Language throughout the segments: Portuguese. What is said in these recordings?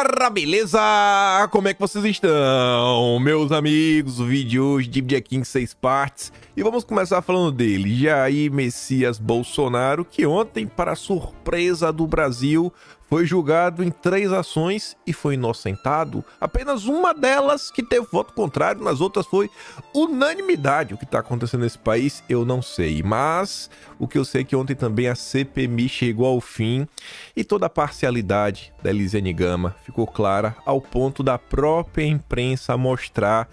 Galera, beleza? Como é que vocês estão? Meus amigos, o vídeo de hoje divide aqui em 6 partes e vamos começar falando dele, Jair Messias Bolsonaro, que ontem, para surpresa do Brasil, foi julgado em 3 ações e foi inocentado. Apenas uma delas que teve voto contrário, nas outras foi unanimidade. O que está acontecendo nesse país, eu não sei. Mas o que eu sei é que ontem também a CPMI chegou ao fim e toda a parcialidade da Elisiane Gama ficou clara ao ponto da própria imprensa mostrar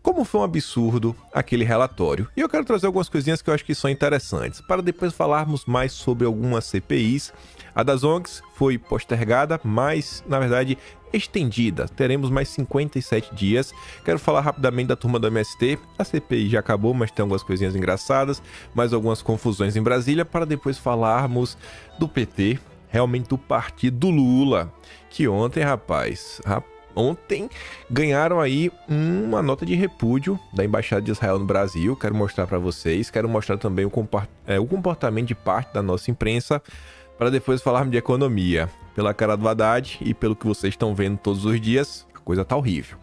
como foi um absurdo aquele relatório. E eu quero trazer algumas coisinhas que eu acho que são interessantes, para depois falarmos mais sobre algumas CPIs. A das ONGs foi postergada, mas, na verdade, estendida. Teremos mais 57 dias. Quero falar rapidamente da turma do MST. A CPI já acabou, mas tem algumas coisinhas engraçadas, mais algumas confusões em Brasília, para depois falarmos do PT, realmente do partido do Lula, que ontem, ontem ganharam aí uma nota de repúdio da Embaixada de Israel no Brasil. Quero mostrar para vocês, quero mostrar também o comportamento de parte da nossa imprensa, para depois falarmos de economia. Pela cara do Haddad e pelo que vocês estão vendo todos os dias, a coisa tá horrível.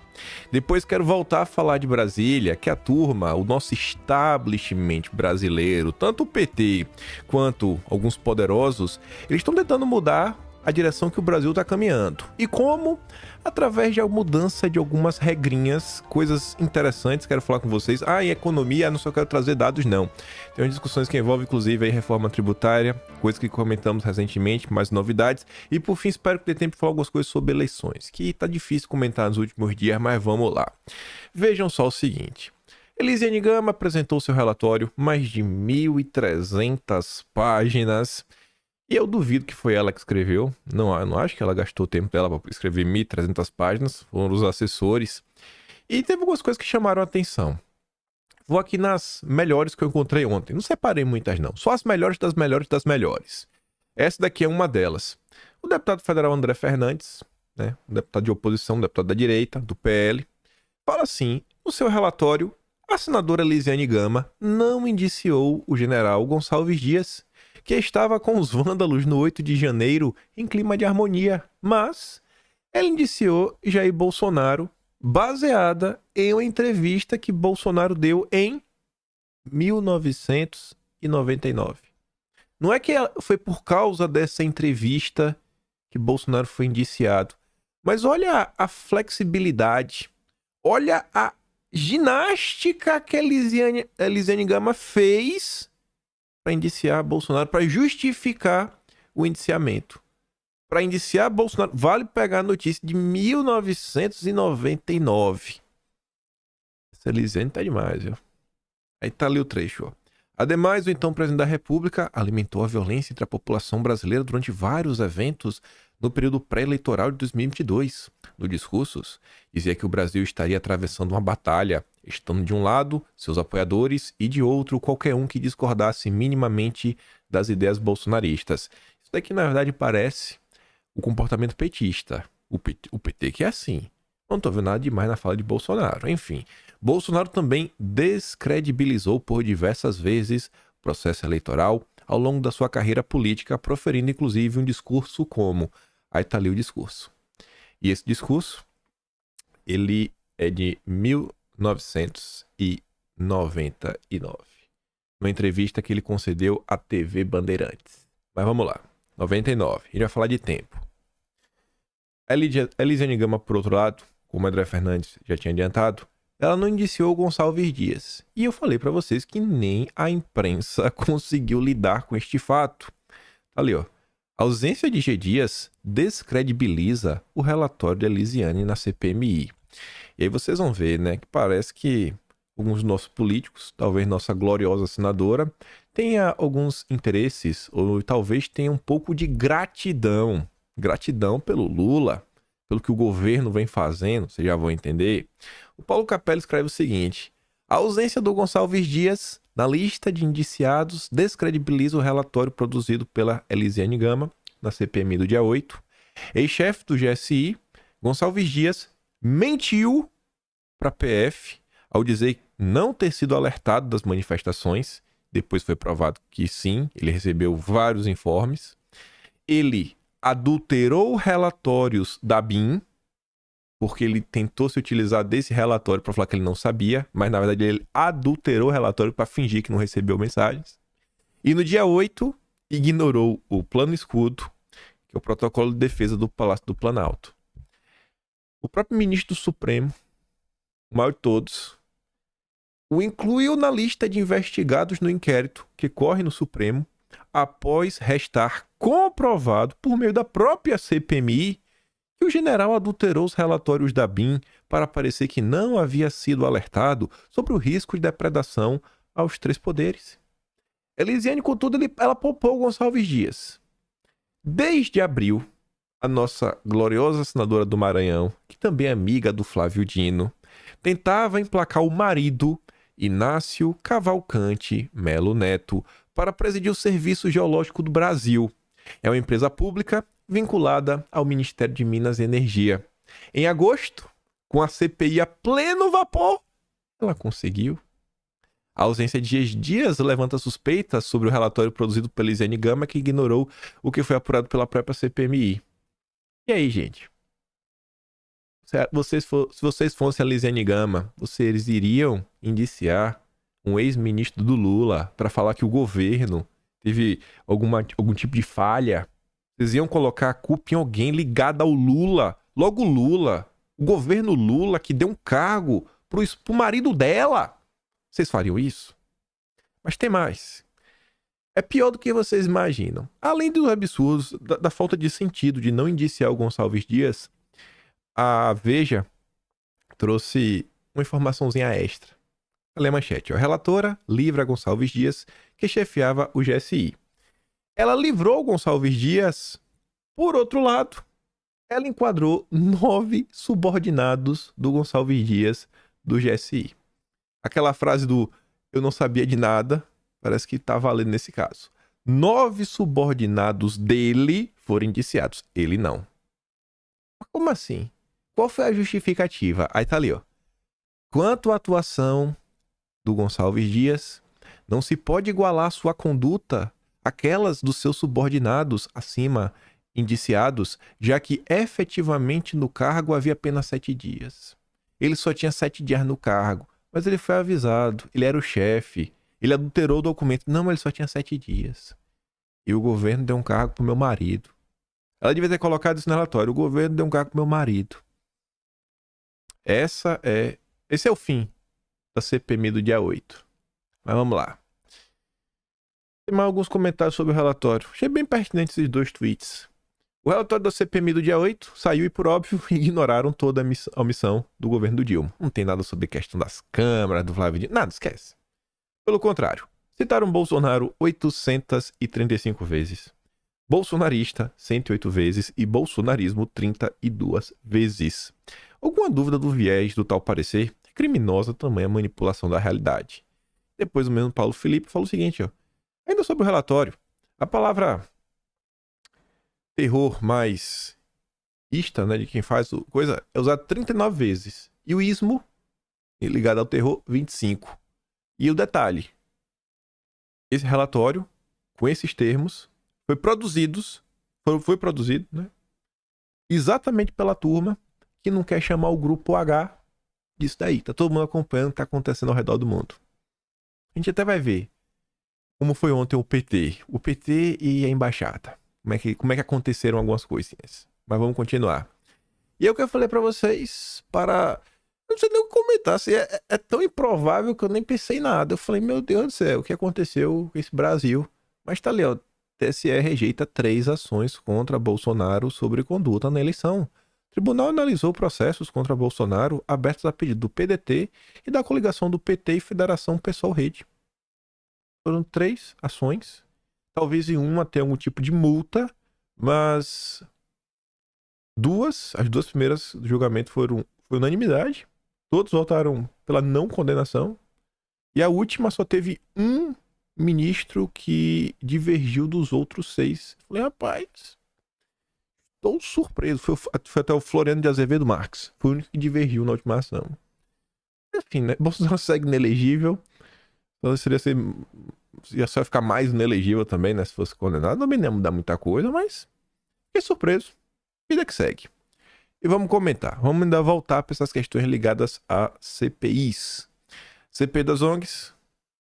Depois quero voltar a falar de Brasília, que a turma, o nosso establishment brasileiro, tanto o PT quanto alguns poderosos, eles estão tentando mudar a direção que o Brasil está caminhando. E como? Através de a mudança de algumas regrinhas, coisas interessantes, quero falar com vocês. Em economia, não só quero trazer dados, não. Tem umas discussões que envolvem, inclusive, a reforma tributária, coisas que comentamos recentemente, mais novidades. E, por fim, espero que dê tempo de falar algumas coisas sobre eleições, que tá difícil comentar nos últimos dias, mas vamos lá. Vejam só o seguinte. Elisiane Gama apresentou seu relatório, mais de 1.300 páginas. E eu duvido que foi ela que escreveu. Não, eu não acho que ela gastou o tempo dela para escrever 1.300 páginas. Foram os assessores. E teve algumas coisas que chamaram a atenção. Vou aqui nas melhores que eu encontrei ontem. Não separei muitas, não. Só as melhores das melhores das melhores. Essa daqui é uma delas. O deputado federal André Fernandes, né, um deputado de oposição, um deputado da direita, do PL, fala assim: no seu relatório, a senadora Elisiane Gama não indiciou o general Gonçalves Dias, que estava com os vândalos no 8 de janeiro em clima de harmonia, mas ela indiciou Jair Bolsonaro baseada em uma entrevista que Bolsonaro deu em 1999. Não é que foi por causa dessa entrevista que Bolsonaro foi indiciado, mas olha a flexibilidade, olha a ginástica que a Elisiane Gama fez para indiciar Bolsonaro, para justificar o indiciamento. Para indiciar Bolsonaro, vale pegar a notícia de 1999. Essa Elisiane tá demais, viu? Aí tá ali o trecho, ó. Ademais, o então presidente da República alimentou a violência entre a população brasileira durante vários eventos no período pré-eleitoral de 2022. No discursos, dizia que o Brasil estaria atravessando uma batalha, estando de um lado seus apoiadores e de outro qualquer um que discordasse minimamente das ideias bolsonaristas. Isso daqui, na verdade, parece o comportamento petista. O PT que é assim. Não tô vendo nada demais na fala de Bolsonaro. Enfim, Bolsonaro também descredibilizou por diversas vezes o processo eleitoral ao longo da sua carreira política, proferindo inclusive um discurso como... Aí tá ali o discurso. E esse discurso, ele é de 1999. Uma entrevista que ele concedeu à TV Bandeirantes. Mas vamos lá. 99. Ele vai falar de tempo. A Elisiane Gama, por outro lado, como André Fernandes já tinha adiantado, ela não indiciou o Gonçalves Dias. E eu falei para vocês que nem a imprensa conseguiu lidar com este fato. Tá ali, ó. A ausência de G. Dias descredibiliza o relatório de Elisiane na CPMI. E aí vocês vão ver, né, que parece que alguns dos nossos políticos, talvez nossa gloriosa senadora, tenha alguns interesses ou talvez tenha um pouco de gratidão. Gratidão pelo Lula, pelo que o governo vem fazendo, vocês já vão entender. O Paulo Capello escreve o seguinte: a ausência do Gonçalves Dias na lista de indiciados descredibiliza o relatório produzido pela Elisiane Gama na CPMI do dia 8. Ex-chefe do GSI, Gonçalves Dias mentiu para a PF ao dizer não ter sido alertado das manifestações. Depois foi provado que sim, ele recebeu vários informes. Ele adulterou relatórios da BIM, porque ele tentou se utilizar desse relatório para falar que ele não sabia, mas na verdade ele adulterou o relatório para fingir que não recebeu mensagens. E no dia 8, ignorou o Plano Escudo, que é o protocolo de defesa do Palácio do Planalto. O próprio ministro do Supremo, o maior de todos, o incluiu na lista de investigados no inquérito que corre no Supremo, após restar comprovado por meio da própria CPMI que o general adulterou os relatórios da BIM para parecer que não havia sido alertado sobre o risco de depredação aos três poderes. Elisiane, contudo, ela poupou Gonçalves Dias. Desde abril, a nossa gloriosa senadora do Maranhão, que também é amiga do Flávio Dino, tentava emplacar o marido, Inácio Cavalcante Melo Neto, para presidir o Serviço Geológico do Brasil. É uma empresa pública vinculada ao Ministério de Minas e Energia. Em agosto, com a CPI a pleno vapor, ela conseguiu. A ausência de Dias levanta suspeitas sobre o relatório produzido pela Elisiane Gama, que ignorou o que foi apurado pela própria CPMI. E aí, gente? Se vocês fossem a Elisiane Gama, vocês iriam indiciar um ex-ministro do Lula para falar que o governo teve algum tipo de falha? Vocês iam colocar a culpa em alguém ligado ao Lula? Logo Lula, o governo Lula que deu um cargo pro marido dela. Vocês fariam isso? Mas tem mais. É pior do que vocês imaginam. Além dos absurdos, da falta de sentido de não indiciar o Gonçalves Dias, a Veja trouxe uma informaçãozinha extra. Olha a manchete. A relatora livra Gonçalves Dias, que chefiava o GSI. Ela livrou Gonçalves Dias. Por outro lado, ela enquadrou 9 subordinados do Gonçalves Dias do GSI. Aquela frase do "eu não sabia de nada", parece que tá valendo nesse caso. 9 subordinados dele foram indiciados. Ele não. Mas como assim? Qual foi a justificativa? Aí tá ali, ó. Quanto à atuação do Gonçalves Dias, não se pode igualar sua conduta àquelas dos seus subordinados acima indiciados, já que efetivamente no cargo havia apenas 7 dias. Ele só tinha 7 dias no cargo, mas ele foi avisado, ele era o chefe, ele adulterou o documento. Não, mas ele só tinha 7 dias. E o governo deu um cargo pro meu marido. Ela devia ter colocado isso no relatório. O governo deu um cargo pro meu marido. Esse é o fim da CPMI do dia 8. Mas vamos lá. Tem mais alguns comentários sobre o relatório. Achei bem pertinente esses 2 tweets. O relatório da CPMI do dia 8 saiu e, por óbvio, ignoraram toda a omissão do governo do Dilma. Não tem nada sobre a questão das câmaras, do Flávio Dino. Nada, esquece. Pelo contrário, citaram Bolsonaro 835 vezes. Bolsonarista, 108 vezes. E bolsonarismo, 32 vezes. Alguma dúvida do viés do tal parecer? É criminosa também a manipulação da realidade. Depois o mesmo Paulo Felipe falou o seguinte, ó. Ainda sobre o relatório, a palavra terror mais ista, né, de quem faz coisa, é usado 39 vezes. E o ismo, ligado ao terror, 25. E o detalhe, esse relatório, com esses termos, foi produzido, né, exatamente pela turma que não quer chamar o grupo H disso daí. Tá todo mundo acompanhando o que tá acontecendo ao redor do mundo. A gente até vai ver como foi ontem o PT. O PT e a embaixada. Como é que aconteceram algumas coisinhas. Mas vamos continuar. E é o que eu falei pra vocês, eu não sei nem o que comentar. Assim, é tão improvável que eu nem pensei em nada. Eu falei, meu Deus do céu, o que aconteceu com esse Brasil? Mas tá ali, ó. TSE rejeita 3 ações contra Bolsonaro sobre conduta na eleição. O tribunal analisou processos contra Bolsonaro abertos a pedido do PDT e da coligação do PT e Federação Pessoal Rede. Foram 3 ações. Talvez em uma tenha algum tipo de multa, mas as duas primeiras do julgamento foi unanimidade. Todos votaram pela não condenação. E a última só teve um ministro que divergiu dos outros 6. Falei, rapaz, estou surpreso. Foi até o Floriano de Azevedo Marques. Foi o único que divergiu na última ação. Enfim, né? Bolsonaro segue inelegível. Então ia só ficar mais inelegível também, né? Se fosse condenado. Também não ia mudar muita coisa, mas Fiquei surpreso. Vida que segue. E vamos comentar. Vamos ainda voltar para essas questões ligadas a CPIs. CPI das ONGs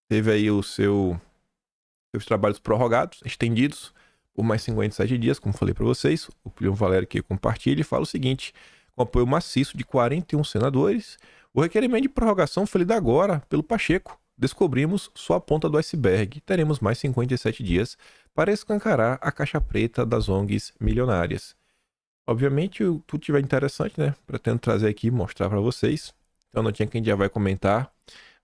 teve aí seus trabalhos prorrogados, estendidos por mais 57 dias, como falei para vocês. O Plínio Valério que compartilha e fala o seguinte: com apoio maciço de 41 senadores, o requerimento de prorrogação foi lido agora pelo Pacheco. Descobrimos só a ponta do iceberg. Teremos mais 57 dias para escancarar a caixa preta das ONGs milionárias. Obviamente, tudo tiver interessante, né? Pretendo trazer aqui e mostrar para vocês. Então, não tinha quem já vai comentar.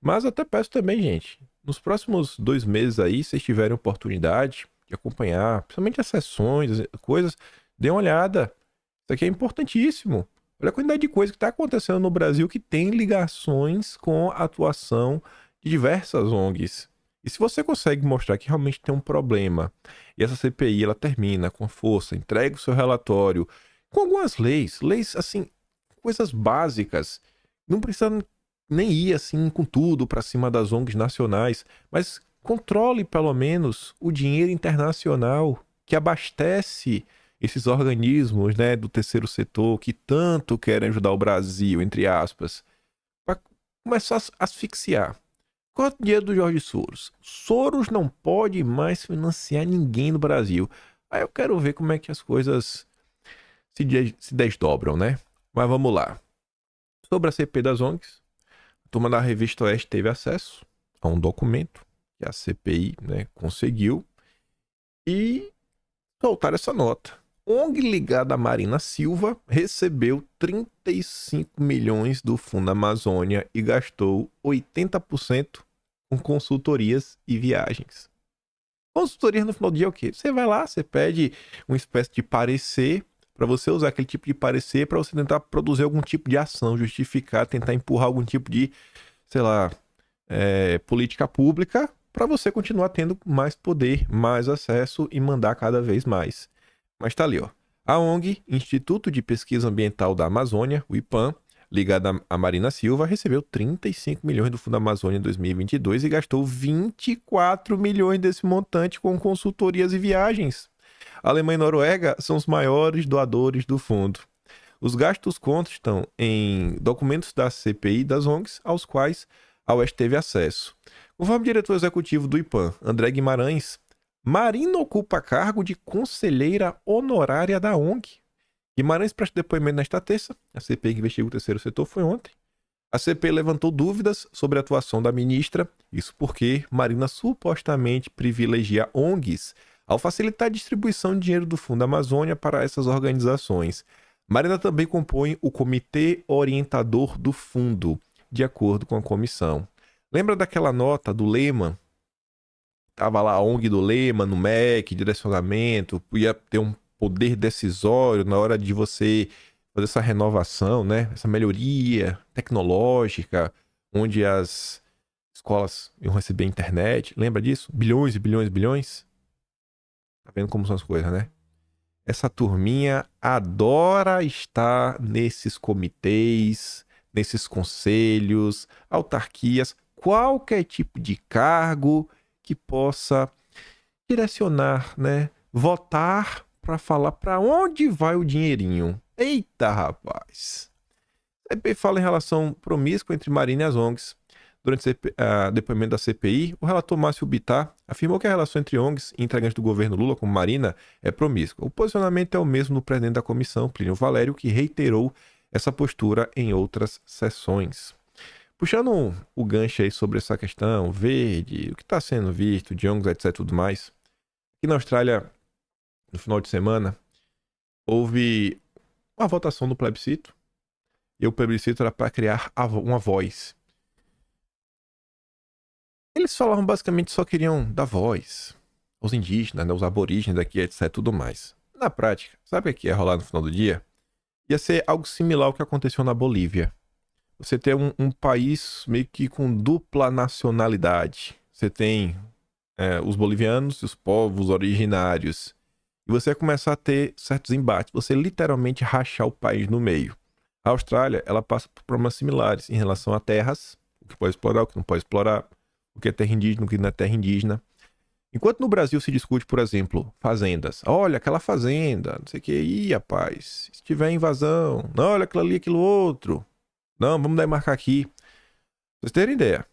Mas até peço também, gente, nos próximos 2 meses aí, se vocês tiverem oportunidade de acompanhar, principalmente as sessões, coisas, dê uma olhada. Isso aqui é importantíssimo. Olha a quantidade de coisa que está acontecendo no Brasil que tem ligações com a atuação de diversas ONGs. E se você consegue mostrar que realmente tem um problema, e essa CPI ela termina com força, entrega o seu relatório, com algumas leis, assim, coisas básicas, não precisa nem ir assim com tudo para cima das ONGs nacionais, mas controle pelo menos o dinheiro internacional que abastece esses organismos, né, do terceiro setor que tanto querem ajudar o Brasil, entre aspas, para começar a asfixiar. Qual é o dinheiro do Jorge Soros? Soros não pode mais financiar ninguém no Brasil. Aí eu quero ver como é que as coisas se desdobram, né? Mas vamos lá. Sobre a CPI das ONGs, a turma da Revista Oeste teve acesso a um documento que a CPI, né, conseguiu e soltaram essa nota. ONG ligada a Marina Silva recebeu 35 milhões do Fundo Amazônia e gastou 80% com consultorias e viagens. Consultorias no final do dia é o quê? Você vai lá, você pede uma espécie de parecer para você usar aquele tipo de parecer para você tentar produzir algum tipo de ação, justificar, tentar empurrar algum tipo de, sei lá, política pública para você continuar tendo mais poder, mais acesso e mandar cada vez mais. Mas tá ali, ó. A ONG, Instituto de Pesquisa Ambiental da Amazônia, o IPAM, ligada a Marina Silva, recebeu 35 milhões do Fundo Amazônia em 2022 e gastou 24 milhões desse montante com consultorias e viagens. A Alemanha e Noruega são os maiores doadores do fundo. Os gastos constam em documentos da CPI das ONGs, aos quais a Oeste teve acesso. Conforme o diretor executivo do IPAM, André Guimarães, Marina ocupa cargo de conselheira honorária da ONG. Guimarães presta depoimento nesta terça. A CPI que investiga o terceiro setor foi ontem. A CPI levantou dúvidas sobre a atuação da ministra, isso porque Marina supostamente privilegia ONGs ao facilitar a distribuição de dinheiro do Fundo Amazônia para essas organizações. Marina também compõe o Comitê Orientador do Fundo, de acordo com a comissão. Lembra daquela nota do Lehman? Tava lá a ONG do Lehman no MEC, direcionamento, ia ter um poder decisório na hora de você fazer essa renovação, né? Essa melhoria tecnológica, onde as escolas iam receber internet. Lembra disso? Bilhões e bilhões e bilhões. Tá vendo como são as coisas, né? Essa turminha adora estar nesses comitês, nesses conselhos, autarquias, qualquer tipo de cargo que possa direcionar, né? Votar para falar para onde vai o dinheirinho. Eita, rapaz! A CPI fala em relação promíscua entre Marina e as ONGs. Durante o depoimento da CPI, o relator Márcio Bittar afirmou que a relação entre ONGs e integrantes do governo Lula com Marina é promíscua. O posicionamento é o mesmo do presidente da comissão, Plínio Valério, que reiterou essa postura em outras sessões. Puxando o gancho aí sobre essa questão verde, o que está sendo visto, de ONGs, etc. tudo mais. Aqui na Austrália, no final de semana, houve uma votação do plebiscito. E o plebiscito era para criar uma voz. Eles falavam basicamente só queriam dar voz aos indígenas, né, aos aborígenes daqui, etc. tudo mais. Na prática, sabe o que ia rolar no final do dia? Ia ser algo similar ao que aconteceu na Bolívia. Você tem um país meio que com dupla nacionalidade. Você tem os bolivianos e os povos originários. E você vai começar a ter certos embates. Você literalmente rachar o país no meio. A Austrália, ela passa por problemas similares em relação a terras. O que pode explorar, o que não pode explorar. O que é terra indígena, o que não é terra indígena. Enquanto no Brasil se discute, por exemplo, fazendas. Olha, aquela fazenda, não sei o que. Ih, rapaz, se tiver invasão. Não, olha aquilo ali, aquilo outro. Não, vamos demarcar aqui. Pra vocês terem ideia,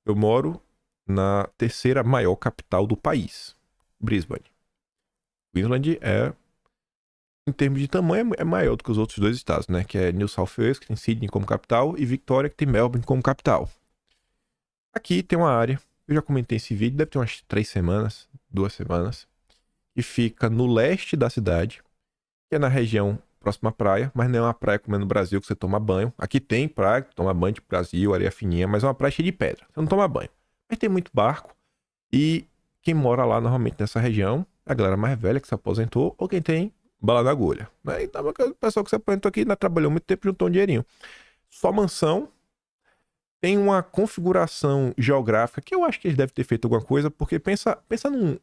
eu moro na terceira maior capital do país, Brisbane. Queensland em termos de tamanho, é maior do que os outros dois estados, né? Que é New South Wales, que tem Sydney como capital, e Victoria, que tem Melbourne como capital. Aqui tem uma área, eu já comentei esse vídeo, deve ter umas 3 semanas, 2 semanas, que fica no leste da cidade, que é na região próxima à praia, mas não é uma praia como é no Brasil, que você toma banho. Aqui tem praia, que toma banho de Brasil, areia fininha, mas é uma praia cheia de pedra, você não toma banho. Mas tem muito barco, e quem mora lá normalmente nessa região é a galera mais velha que se aposentou, ou quem tem bala na agulha. Né? Então, o pessoal que se aposentou aqui trabalhou muito tempo, juntou um dinheirinho. Só mansão. Tem uma configuração geográfica que eu acho que eles devem ter feito alguma coisa, porque pensa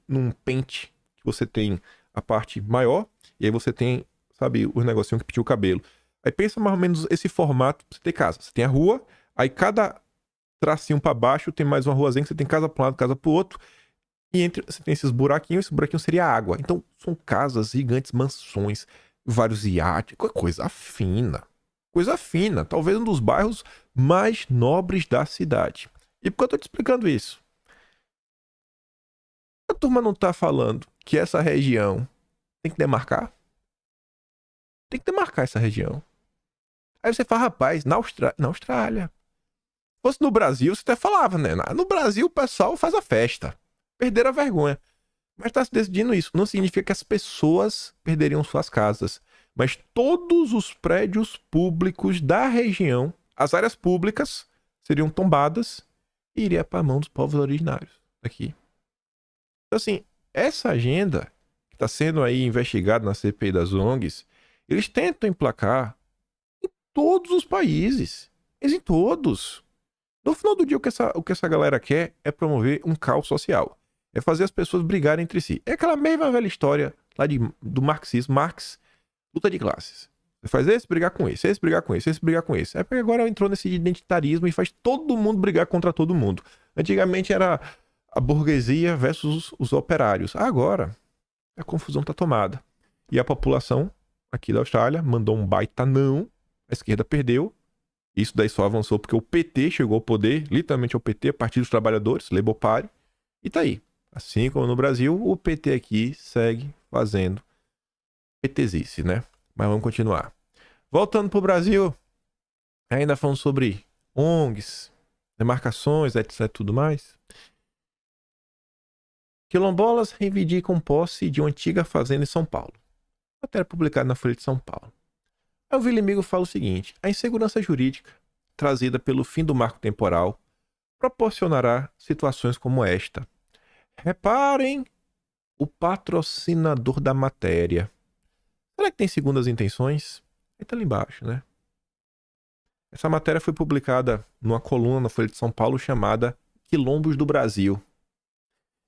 num pente, que você tem a parte maior, e aí você tem, sabe, os negocinhos que penteam o cabelo. Aí pensa mais ou menos esse formato pra você ter casa. Você tem a rua, aí cada tracinho pra baixo tem mais uma ruazinha que você tem casa pra um lado, casa pro outro, e entre você tem esses buraquinhos, esse buraquinho seria a água. Então são casas gigantes, mansões, vários iates, coisa fina. Coisa fina, talvez um dos bairros mais nobres da cidade. E por que eu tô te explicando isso? A turma não tá falando que essa região tem que demarcar? Tem que demarcar essa região. Aí você fala, rapaz, na Austrália. Se fosse no Brasil, você até falava, né? No Brasil o pessoal faz a festa. Perderam a vergonha. Mas tá se decidindo isso. Não significa que as pessoas perderiam suas casas. Mas todos os prédios públicos da região, as áreas públicas, seriam tombadas e iria para a mão dos povos originários aqui. Então, assim, essa agenda que está sendo aí investigada na CPI das ONGs, eles tentam emplacar em todos os países. Mas em todos. No final do dia, o que essa galera quer é promover um caos social. É fazer as pessoas brigarem entre si. É aquela mesma velha história lá do marxismo. Marx, luta de classes. Você faz esse brigar com esse brigar com esse brigar com esse. É porque agora entrou nesse identitarismo e faz todo mundo brigar contra todo mundo. Antigamente era a burguesia versus os operários. Agora, a confusão tá tomada. E a população aqui da Austrália mandou um baita não. A esquerda perdeu. Isso daí só avançou porque o PT chegou ao poder, literalmente ao PT, Partido dos Trabalhadores, Labour Party. E tá aí. Assim como no Brasil, o PT aqui segue fazendo PTzice, né? Mas vamos continuar. Voltando pro Brasil, ainda falando sobre ONGs, demarcações, etc, tudo mais. Quilombolas reivindicam posse de uma antiga fazenda em São Paulo. Matéria publicada na Folha de São Paulo. Aí o Vilimigo fala o seguinte: a insegurança jurídica trazida pelo fim do marco temporal proporcionará situações como esta. Reparem o patrocinador da matéria. Será que tem segundas intenções? Aí tá ali embaixo, né? Essa matéria foi publicada numa coluna na Folha de São Paulo chamada Quilombos do Brasil.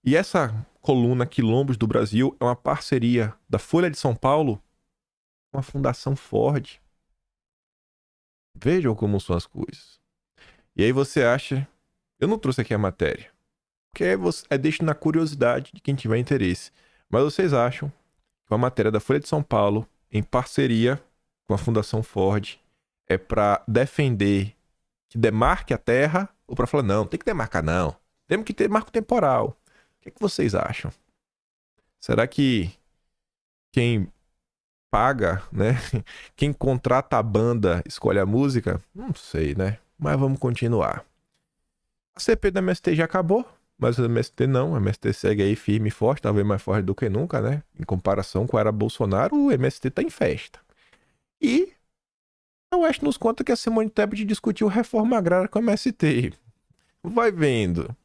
E essa coluna Quilombos do Brasil é uma parceria da Folha de São Paulo com a Fundação Ford. Vejam como são as coisas. E aí você acha... Eu não trouxe aqui a matéria, porque deixo na curiosidade de quem tiver interesse. Mas vocês acham que a matéria da Folha de São Paulo, em parceria com a Fundação Ford, é para defender que demarque a terra ou para falar, não, tem que demarcar não. Temos que ter marco temporal. O que é que vocês acham? Será que quem paga, né? Quem contrata a banda escolhe a música? Não sei, né? Mas vamos continuar. A CP do MST já acabou, mas o MST não. O MST segue aí firme e forte, talvez mais forte do que nunca, né? Em comparação com a era Bolsonaro, o MST tá em festa. E a Oeste nos conta que a Simone Tebet discutiu reforma agrária com o MST. Vai vendo.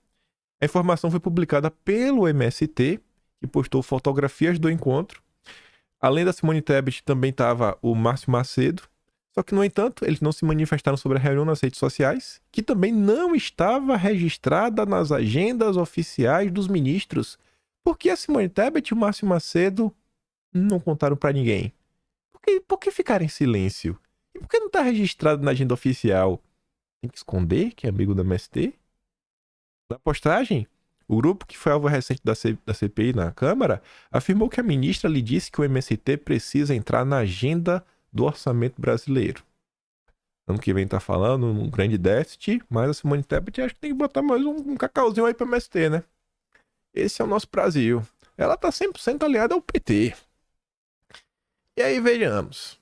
A informação foi publicada pelo MST, que postou fotografias do encontro. Além da Simone Tebet, também estava o Márcio Macedo. Só que, no entanto, eles não se manifestaram sobre a reunião nas redes sociais, que também não estava registrada nas agendas oficiais dos ministros. Por que a Simone Tebet e o Márcio Macedo não contaram para ninguém? Por que ficaram em silêncio? E por que não está registrado na agenda oficial? Tem que esconder que é amigo do MST? Na postagem, O grupo, que foi alvo recente da CPI na Câmara, afirmou que a ministra lhe disse que o MST precisa entrar na agenda do orçamento brasileiro. Ano que vem tá falando um grande déficit, mas a Simone Tebet acho que tem que botar mais um cacauzinho aí pro MST, né? Esse é o nosso Brasil. Ela tá 100% aliada ao PT. E aí, vejamos.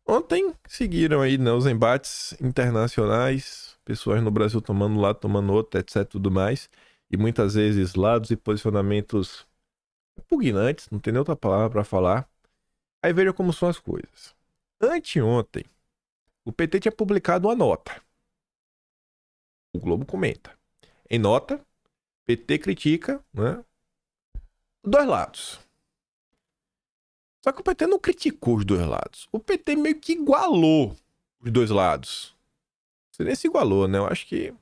Ontem seguiram aí, né, os embates internacionais, pessoas no Brasil tomando um lado, tomando outro, etc, tudo mais, e muitas vezes lados e posicionamentos repugnantes, não tem nem outra palavra para falar. Aí veja como são as coisas. Anteontem, o PT tinha publicado uma nota. O Globo comenta. Em nota, PT critica, né, dois lados. Só que o PT não criticou os dois lados. O PT meio que igualou os dois lados. Você nem se igualou, né? Eu acho que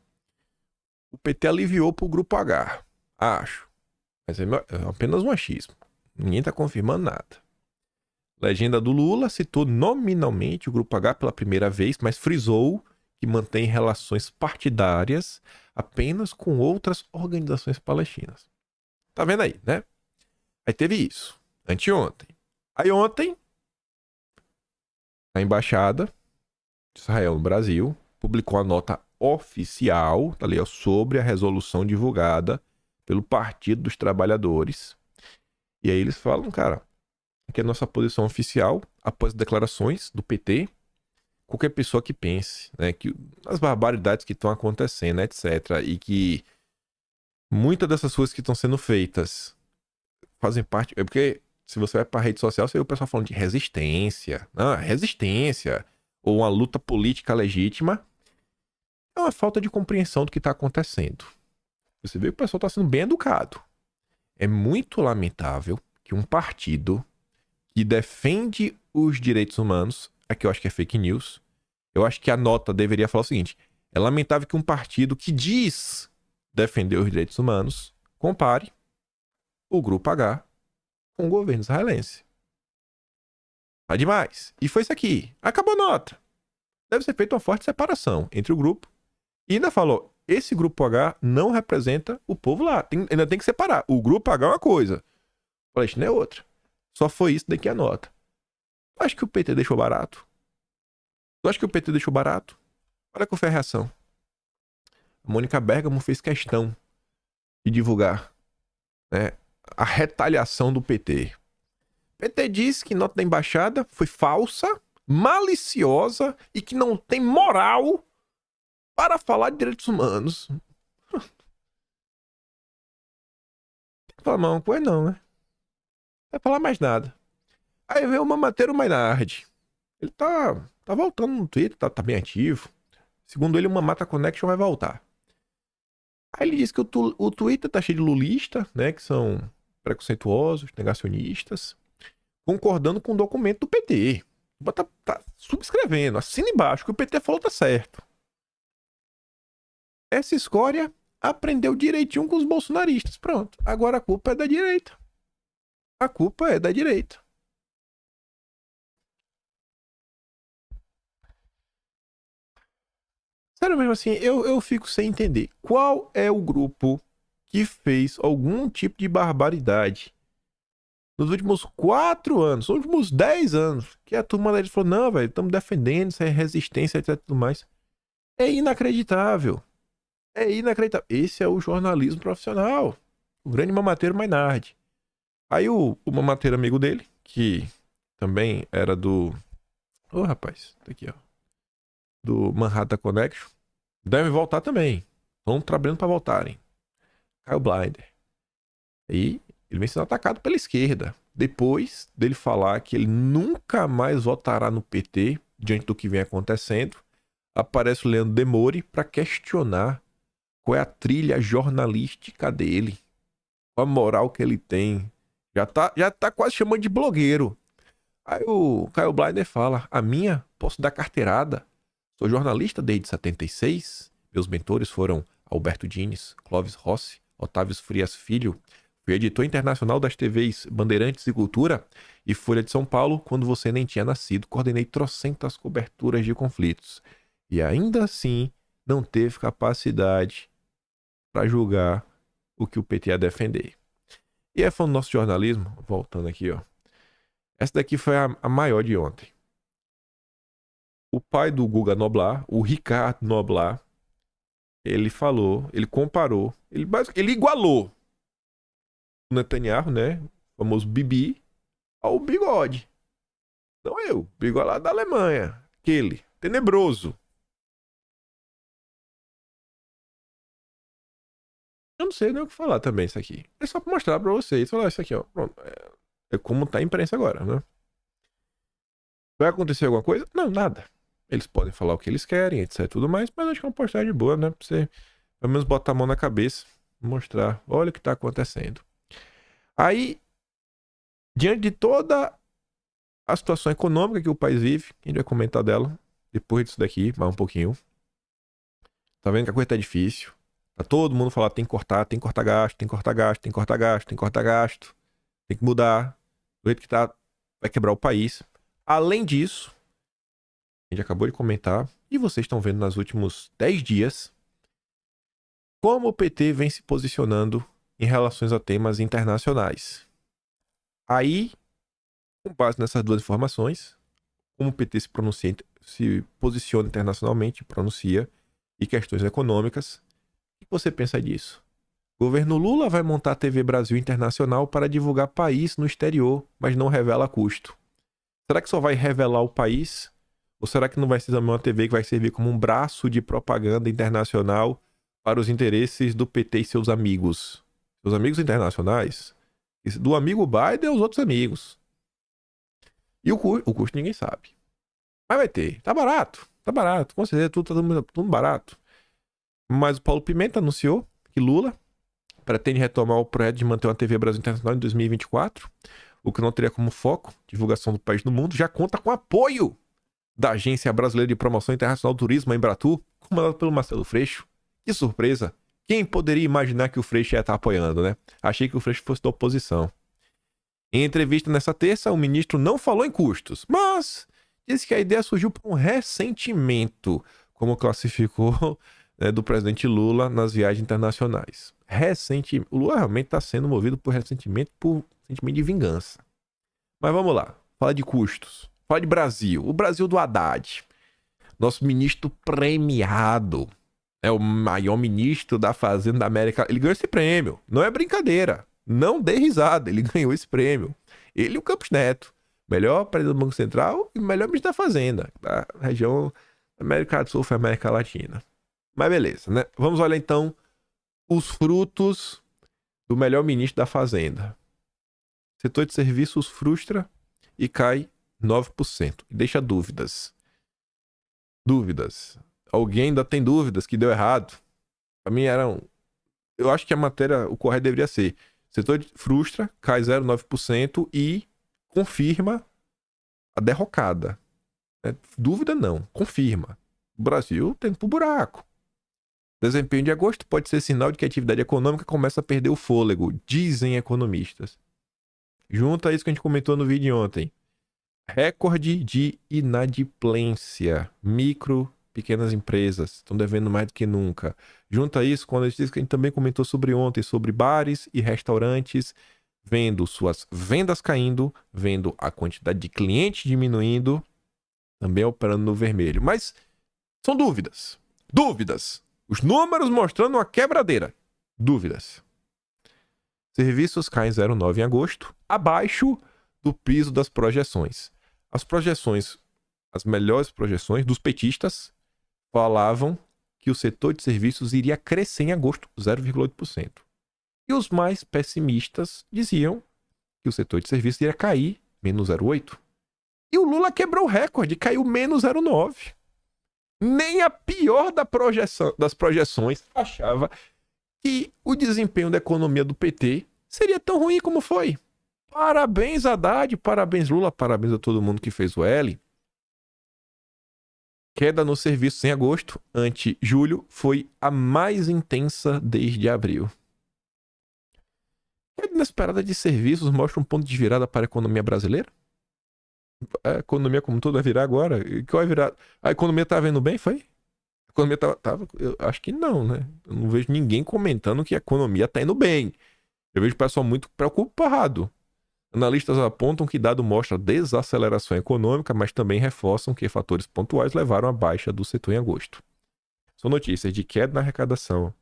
o PT aliviou pro Grupo H. Acho. Mas é apenas um achismo. Ninguém tá confirmando nada. Legenda do Lula citou nominalmente o Grupo H pela primeira vez, mas frisou que mantém relações partidárias apenas com outras organizações palestinas. Tá vendo aí, né? Aí teve isso. Anteontem. Aí ontem, a Embaixada de Israel no Brasil publicou a nota oficial, tá ali, ó, sobre a resolução divulgada pelo Partido dos Trabalhadores. E aí eles falam, cara, que é a nossa posição oficial, após as declarações do PT, qualquer pessoa que pense, né, que as barbaridades que estão acontecendo, etc., e que muitas dessas coisas que estão sendo feitas fazem parte... É porque se você vai para a rede social, você vê o pessoal falando de resistência. Não, resistência. Ou uma luta política legítima. É uma falta de compreensão do que está acontecendo. Você vê que o pessoal está sendo bem educado. É muito lamentável que um partido que defende os direitos humanos, aqui eu acho que é fake news, eu acho que a nota deveria falar o seguinte: é lamentável que um partido que diz defender os direitos humanos compare o Grupo H com o governo israelense. Tá demais. E foi isso aqui. Acabou a nota. Deve ser feita uma forte separação entre o grupo. E ainda falou, esse Grupo H não representa o povo lá. Ainda tem que separar. O Grupo H é uma coisa. O Palestina é outra. Só foi isso daqui a nota. Tu acha que o PT deixou barato? Tu acha que o PT deixou barato? Olha qual foi a reação. A Mônica Bergamo fez questão de divulgar, né, a retaliação do PT. O PT disse que nota da embaixada foi falsa, maliciosa e que não tem moral para falar de direitos humanos. Não tem que falar mais uma coisa não, né? Não vai falar mais nada. Aí veio o Mamateiro Maynard. Ele tá voltando no Twitter, tá bem ativo. Segundo ele, o Mamata Connection vai voltar. Aí ele disse que o Twitter tá cheio de lulista, né, que são preconceituosos, negacionistas, concordando com o documento do PT. Tá subscrevendo, assina embaixo, que o PT falou tá certo. Essa escória aprendeu direitinho com os bolsonaristas. Pronto, agora a culpa é da direita. A culpa é da direita. Sério mesmo assim, eu fico sem entender. Qual é o grupo que fez algum tipo de barbaridade nos últimos 4 anos, nos últimos 10 anos, que a turma deles falou, não, velho, estamos defendendo, isso é resistência, etc, tudo mais. É inacreditável. É inacreditável. Esse é o jornalismo profissional. O grande mamateiro Maynard. Aí o mamateiro amigo dele, que também era do... Ô, rapaz, tá aqui, ó. Do Manhattan Connection. Deve voltar também. Estão trabalhando para voltarem. Kyle Blinder. E ele vem sendo atacado pela esquerda. Depois dele falar que ele nunca mais votará no PT, diante do que vem acontecendo, aparece o Leandro Demore para questionar qual é a trilha jornalística dele. Qual a moral que ele tem. Já tá quase chamando de blogueiro. Aí o Kyle Blinder fala, a minha, posso dar carteirada. Sou jornalista desde 76. Meus mentores foram Alberto Dines, Clóvis Rossi, Otávio Frias Filho. Fui editor internacional das TVs Bandeirantes e Cultura e Folha de São Paulo quando você nem tinha nascido. Coordenei trocentas coberturas de conflitos. E ainda assim não teve capacidade para julgar o que o PT ia defender. E é falando do nosso jornalismo, voltando aqui, ó. Essa daqui foi a maior de ontem. O pai do Guga Noblar, o Ricardo Noblar, ele falou, ele comparou, ele igualou o Netanyahu, né, o famoso Bibi, ao Bigode. Não eu, Bigode lá da Alemanha, aquele, tenebroso. Eu não sei nem o que falar também isso aqui. É só pra mostrar pra vocês, falar isso aqui, ó, pronto, é como tá a imprensa agora, né. Vai acontecer alguma coisa? Não, nada. Eles podem falar o que eles querem, etc e tudo mais, mas acho que é uma postagem boa, né? Pra você, pelo menos, botar a mão na cabeça, mostrar, olha o que tá acontecendo. Aí, diante de toda a situação econômica que o país vive, a gente vai comentar dela depois disso daqui, mais um pouquinho. Tá vendo que a coisa tá difícil. Tá todo mundo falando, tem que cortar gasto, tem que cortar gasto, tem que cortar gasto, tem que cortar gasto. Tem que mudar. Do jeito que tá, vai quebrar o país. Além disso, a gente acabou de comentar, e vocês estão vendo nos últimos 10 dias, como o PT vem se posicionando em relações a temas internacionais. Aí, com base nessas duas informações, como o PT se posiciona internacionalmente, pronuncia, e questões econômicas, o que você pensa disso? O governo Lula vai montar a TV Brasil Internacional para divulgar país no exterior, mas não revela custo. Será que só vai revelar o país? Ou será que não vai ser também uma TV que vai servir como um braço de propaganda internacional para os interesses do PT e seus amigos? Seus amigos internacionais? Do amigo Biden aos outros amigos. E o custo ninguém sabe. Mas vai ter. Tá barato. Com certeza tudo barato. Mas o Paulo Pimenta anunciou que Lula pretende retomar o projeto de manter uma TV Brasil Internacional em 2024. O que não teria como foco divulgação do país no mundo. Já conta com apoio da Agência Brasileira de Promoção Internacional do Turismo, a Embratur, comandado pelo Marcelo Freixo. Que surpresa! Quem poderia imaginar que o Freixo ia estar apoiando, né? Achei que o Freixo fosse da oposição. Em entrevista nessa terça, o ministro não falou em custos, mas disse que a ideia surgiu por um ressentimento, como classificou, né, do presidente Lula nas viagens internacionais. O Lula realmente está sendo movido por sentimento de vingança. Mas vamos lá, fala de custos. Fala de Brasil. O Brasil do Haddad. Nosso ministro premiado. É o maior ministro da Fazenda da América. Ele ganhou esse prêmio. Não é brincadeira. Não dê risada. Ele ganhou esse prêmio. Ele e o Campos Neto. Melhor presidente do Banco Central e melhor ministro da Fazenda. Da região América do Sul e América Latina. Mas beleza, né? Vamos olhar então os frutos do melhor ministro da Fazenda. Setor de serviços frustra e cai 9%. E deixa dúvidas. Alguém ainda tem dúvidas que deu errado? Pra mim eram... Eu acho que a matéria, o correto deveria ser: setor frustra, cai 0,9% e confirma a derrocada. Dúvida não, confirma. O Brasil tem pro buraco. Desempenho de agosto pode ser sinal de que a atividade econômica começa a perder o fôlego, dizem economistas. Junto a isso que a gente comentou no vídeo de ontem. Recorde de inadimplência. Pequenas empresas estão devendo mais do que nunca. Junto a isso, quando a gente também comentou sobre ontem, sobre bares e restaurantes, vendo suas vendas caindo, vendo a quantidade de clientes diminuindo, também operando no vermelho. Mas são dúvidas. Os números mostrando uma quebradeira. Dúvidas. Serviços caem 0,9 em agosto, abaixo do piso das projeções. As melhores projeções dos petistas falavam que o setor de serviços iria crescer em agosto 0,8%. E os mais pessimistas diziam que o setor de serviços iria cair menos 0,8%. E o Lula quebrou o recorde, caiu menos 0,9%. Nem a pior das projeções achava que o desempenho da economia do PT seria tão ruim como foi. Parabéns, Haddad, parabéns, Lula, parabéns a todo mundo que fez o L. Queda nos serviços em agosto, ante julho, foi a mais intensa desde abril. Queda inesperada de serviços mostra um ponto de virada para a economia brasileira? A economia como um todo vai virar agora? Que vai virar? A economia tá vendo bem, foi? economia eu acho que não, né? Eu não vejo ninguém comentando que a economia tá indo bem. Eu vejo o pessoal muito preocupado. Analistas apontam que dado mostra desaceleração econômica, mas também reforçam que fatores pontuais levaram à baixa do setor em agosto. São notícias de queda na arrecadação,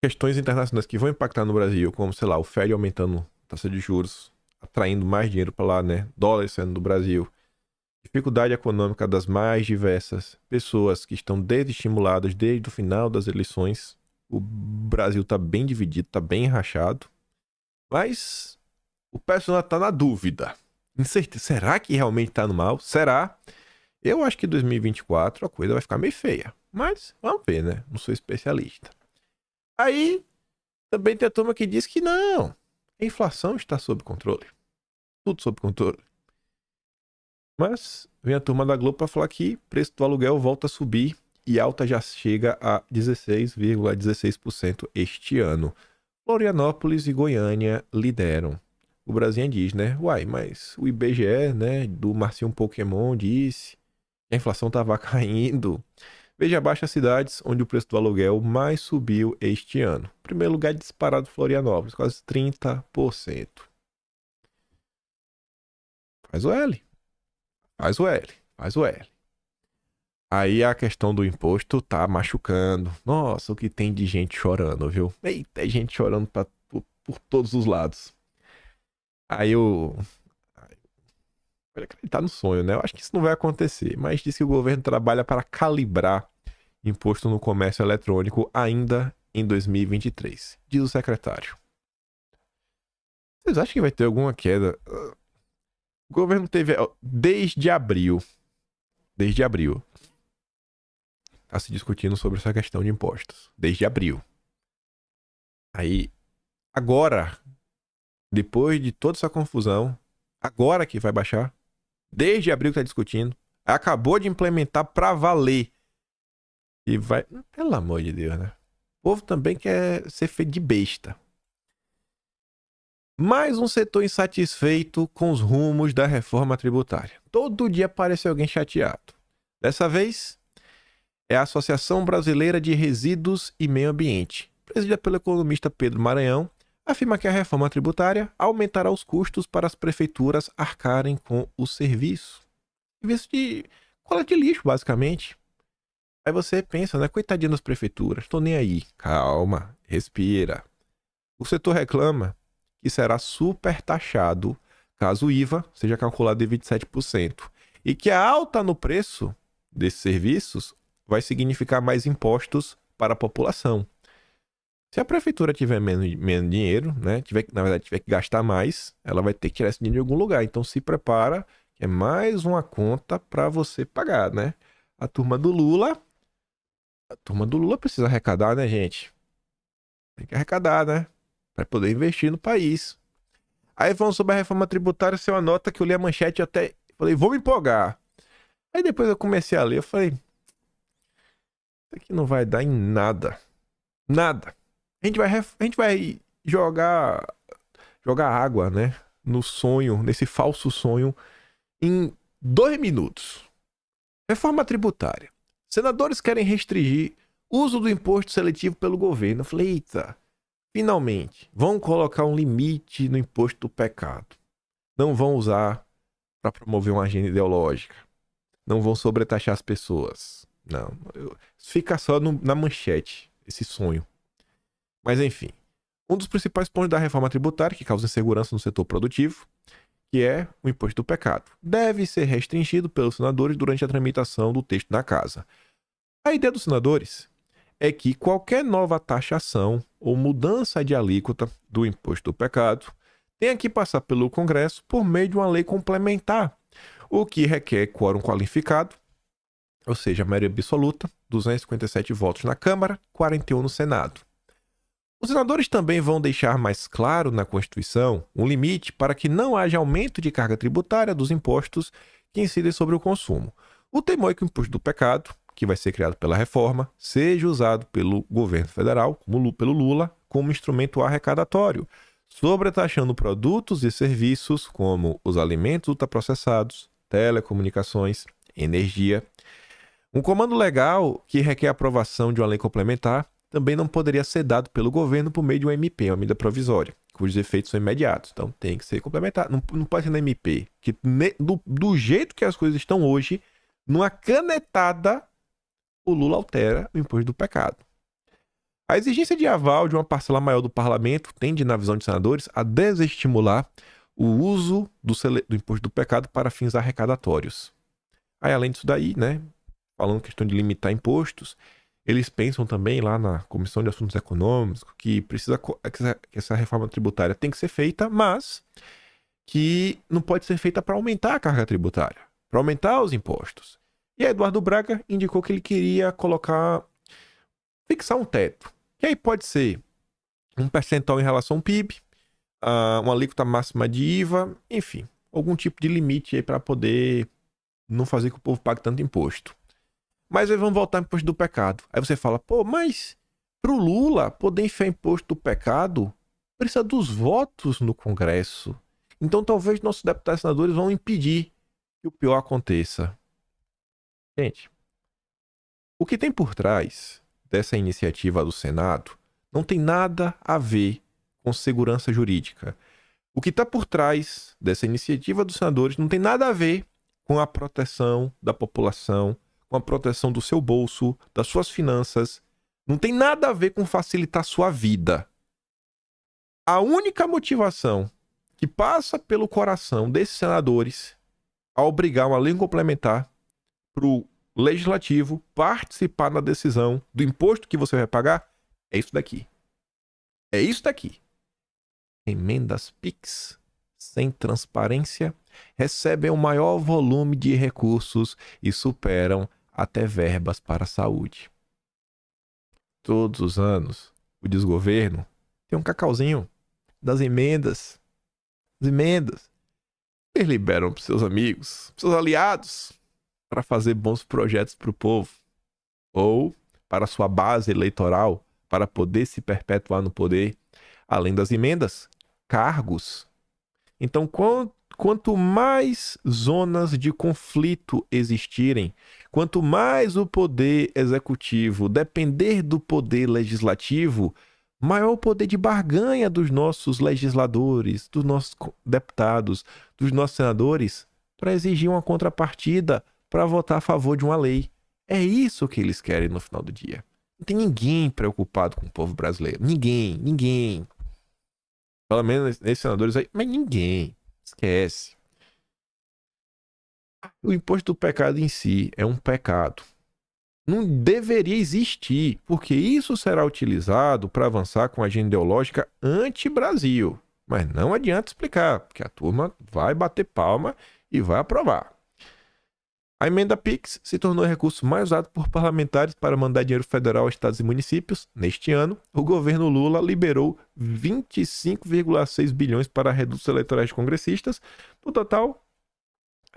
questões internacionais que vão impactar no Brasil, como, sei lá, o Fed aumentando a taxa de juros, atraindo mais dinheiro para lá, né? Dólares saindo do Brasil. Dificuldade econômica das mais diversas pessoas que estão desestimuladas desde o final das eleições. O Brasil está bem dividido, está bem rachado. Mas o pessoal está na dúvida. Incerteza. Será que realmente está no mal? Será? Eu acho que em 2024 a coisa vai ficar meio feia. Mas vamos ver, né? Não sou especialista. Aí também tem a turma que diz que não. A inflação está sob controle. Tudo sob controle. Mas vem a turma da Globo para falar que o preço do aluguel volta a subir e alta já chega a 16,16% este ano. Florianópolis e Goiânia lideram. O Brasil diz, né? Uai, mas o IBGE, né, do Marcinho Pokémon disse que a inflação estava caindo. Veja abaixo as cidades onde o preço do aluguel mais subiu este ano. Primeiro lugar disparado Florianópolis, quase 30%. Faz o L. Faz o L. Faz o L. Aí a questão do imposto tá machucando. Nossa, o que tem de gente chorando, viu? Eita, tem gente chorando por todos os lados. Aí eu... Pode acreditar no sonho, né? Eu acho que isso não vai acontecer. Mas diz que o governo trabalha para calibrar imposto no comércio eletrônico ainda em 2023. Diz o secretário. Vocês acham que vai ter alguma queda? O governo teve... Desde abril... Tá se discutindo sobre essa questão de impostos. Desde abril. Aí, agora, depois de toda essa confusão, agora que vai baixar, desde abril que tá discutindo, acabou de implementar pra valer. E vai... Pelo amor de Deus, né? O povo também quer ser feito de besta. Mais um setor insatisfeito com os rumos da reforma tributária. Todo dia aparece alguém chateado. Dessa vez... é a Associação Brasileira de Resíduos e Meio Ambiente, presidida pelo economista Pedro Maranhão, afirma que a reforma tributária aumentará os custos para as prefeituras arcarem com o serviço. Serviço de coleta de lixo, basicamente. Aí você pensa, né? Coitadinho das prefeituras, tô nem aí. Calma, respira. O setor reclama que será super taxado caso o IVA seja calculado de 27%. E que a alta no preço desses serviços vai significar mais impostos para a população. Se a prefeitura tiver menos dinheiro, né, na verdade tiver que gastar mais, ela vai ter que tirar esse dinheiro de algum lugar. Então se prepara, que é mais uma conta para você pagar, né? A turma do Lula precisa arrecadar, né, gente? Tem que arrecadar, né? Para poder investir no país. Aí falando sobre a reforma tributária, isso é uma nota que eu li a manchete e até falei, vou me empolgar. Aí depois eu comecei a ler, eu falei, isso aqui não vai dar em nada. Nada. A gente vai jogar água, né? No sonho, nesse falso sonho, em 2 minutos. Reforma tributária. Senadores querem restringir o uso do imposto seletivo pelo governo. Eu falei, eita, finalmente, vão colocar um limite no imposto do pecado. Não vão usar para promover uma agenda ideológica. Não vão sobretaxar as pessoas. Não, fica só na manchete, esse sonho. Mas enfim, um dos principais pontos da reforma tributária que causa insegurança no setor produtivo, que é o imposto do pecado, deve ser restringido pelos senadores durante a tramitação do texto na casa. A ideia dos senadores é que qualquer nova taxação ou mudança de alíquota do imposto do pecado tenha que passar pelo Congresso por meio de uma lei complementar, o que requer quórum qualificado, ou seja, maioria absoluta, 257 votos na Câmara, 41 no Senado. Os senadores também vão deixar mais claro na Constituição um limite para que não haja aumento de carga tributária dos impostos que incidem sobre o consumo. O temor é que o imposto do pecado, que vai ser criado pela reforma, seja usado pelo governo federal, pelo Lula, como instrumento arrecadatório, sobretaxando produtos e serviços como os alimentos ultraprocessados, telecomunicações, energia. Um comando legal que requer aprovação de uma lei complementar também não poderia ser dado pelo governo por meio de uma MP, uma medida provisória, cujos efeitos são imediatos. Então tem que ser complementar. Não pode ser na MP, que do jeito que as coisas estão hoje, numa canetada, o Lula altera o imposto do pecado. A exigência de aval de uma parcela maior do parlamento tende, na visão de senadores, a desestimular o uso do imposto do pecado para fins arrecadatórios. Aí, além disso daí, né, falando questão de limitar impostos, eles pensam também lá na Comissão de Assuntos Econômicos que que essa reforma tributária tem que ser feita, mas que não pode ser feita para aumentar a carga tributária, para aumentar os impostos. E aí Eduardo Braga indicou que ele queria fixar um teto, que aí pode ser um percentual em relação ao PIB, uma alíquota máxima de IVA, enfim, algum tipo de limite aí para poder não fazer que o povo pague tanto imposto. Mas aí vamos voltar ao imposto do pecado. Aí você fala, pô, mas pro Lula poder enfiar imposto do pecado, precisa dos votos no Congresso. Então talvez nossos deputados e senadores vão impedir que o pior aconteça. Gente, o que tem por trás dessa iniciativa do Senado não tem nada a ver com segurança jurídica. O que está por trás dessa iniciativa dos senadores não tem nada a ver com a proteção da população, com a proteção do seu bolso, das suas finanças. Não tem nada a ver com facilitar a sua vida. A única motivação que passa pelo coração desses senadores a obrigar uma lei complementar para o legislativo participar na decisão do imposto que você vai pagar é isso daqui. É isso daqui. Emendas PIX sem transparência recebem o maior volume de recursos e superam até verbas para a saúde. Todos os anos, o desgoverno tem um cacauzinho das emendas. As emendas. Eles liberam para seus amigos, seus aliados, para fazer bons projetos para o povo. Ou para sua base eleitoral, para poder se perpetuar no poder. Além das emendas, cargos. Então, quanto mais zonas de conflito existirem, quanto mais o poder executivo depender do poder legislativo, maior o poder de barganha dos nossos legisladores, dos nossos deputados, dos nossos senadores, para exigir uma contrapartida, para votar a favor de uma lei. É isso que eles querem no final do dia. Não tem ninguém preocupado com o povo brasileiro. Ninguém. Pelo menos esses senadores aí, mas ninguém. Esquece. O imposto do pecado em si é um pecado. Não deveria existir, porque isso será utilizado para avançar com a agenda ideológica anti-Brasil. Mas não adianta explicar, porque a turma vai bater palma e vai aprovar. A emenda PIX se tornou o recurso mais usado por parlamentares para mandar dinheiro federal a estados e municípios. Neste ano, o governo Lula liberou 25,6 bilhões para redutos eleitorais de congressistas. No total,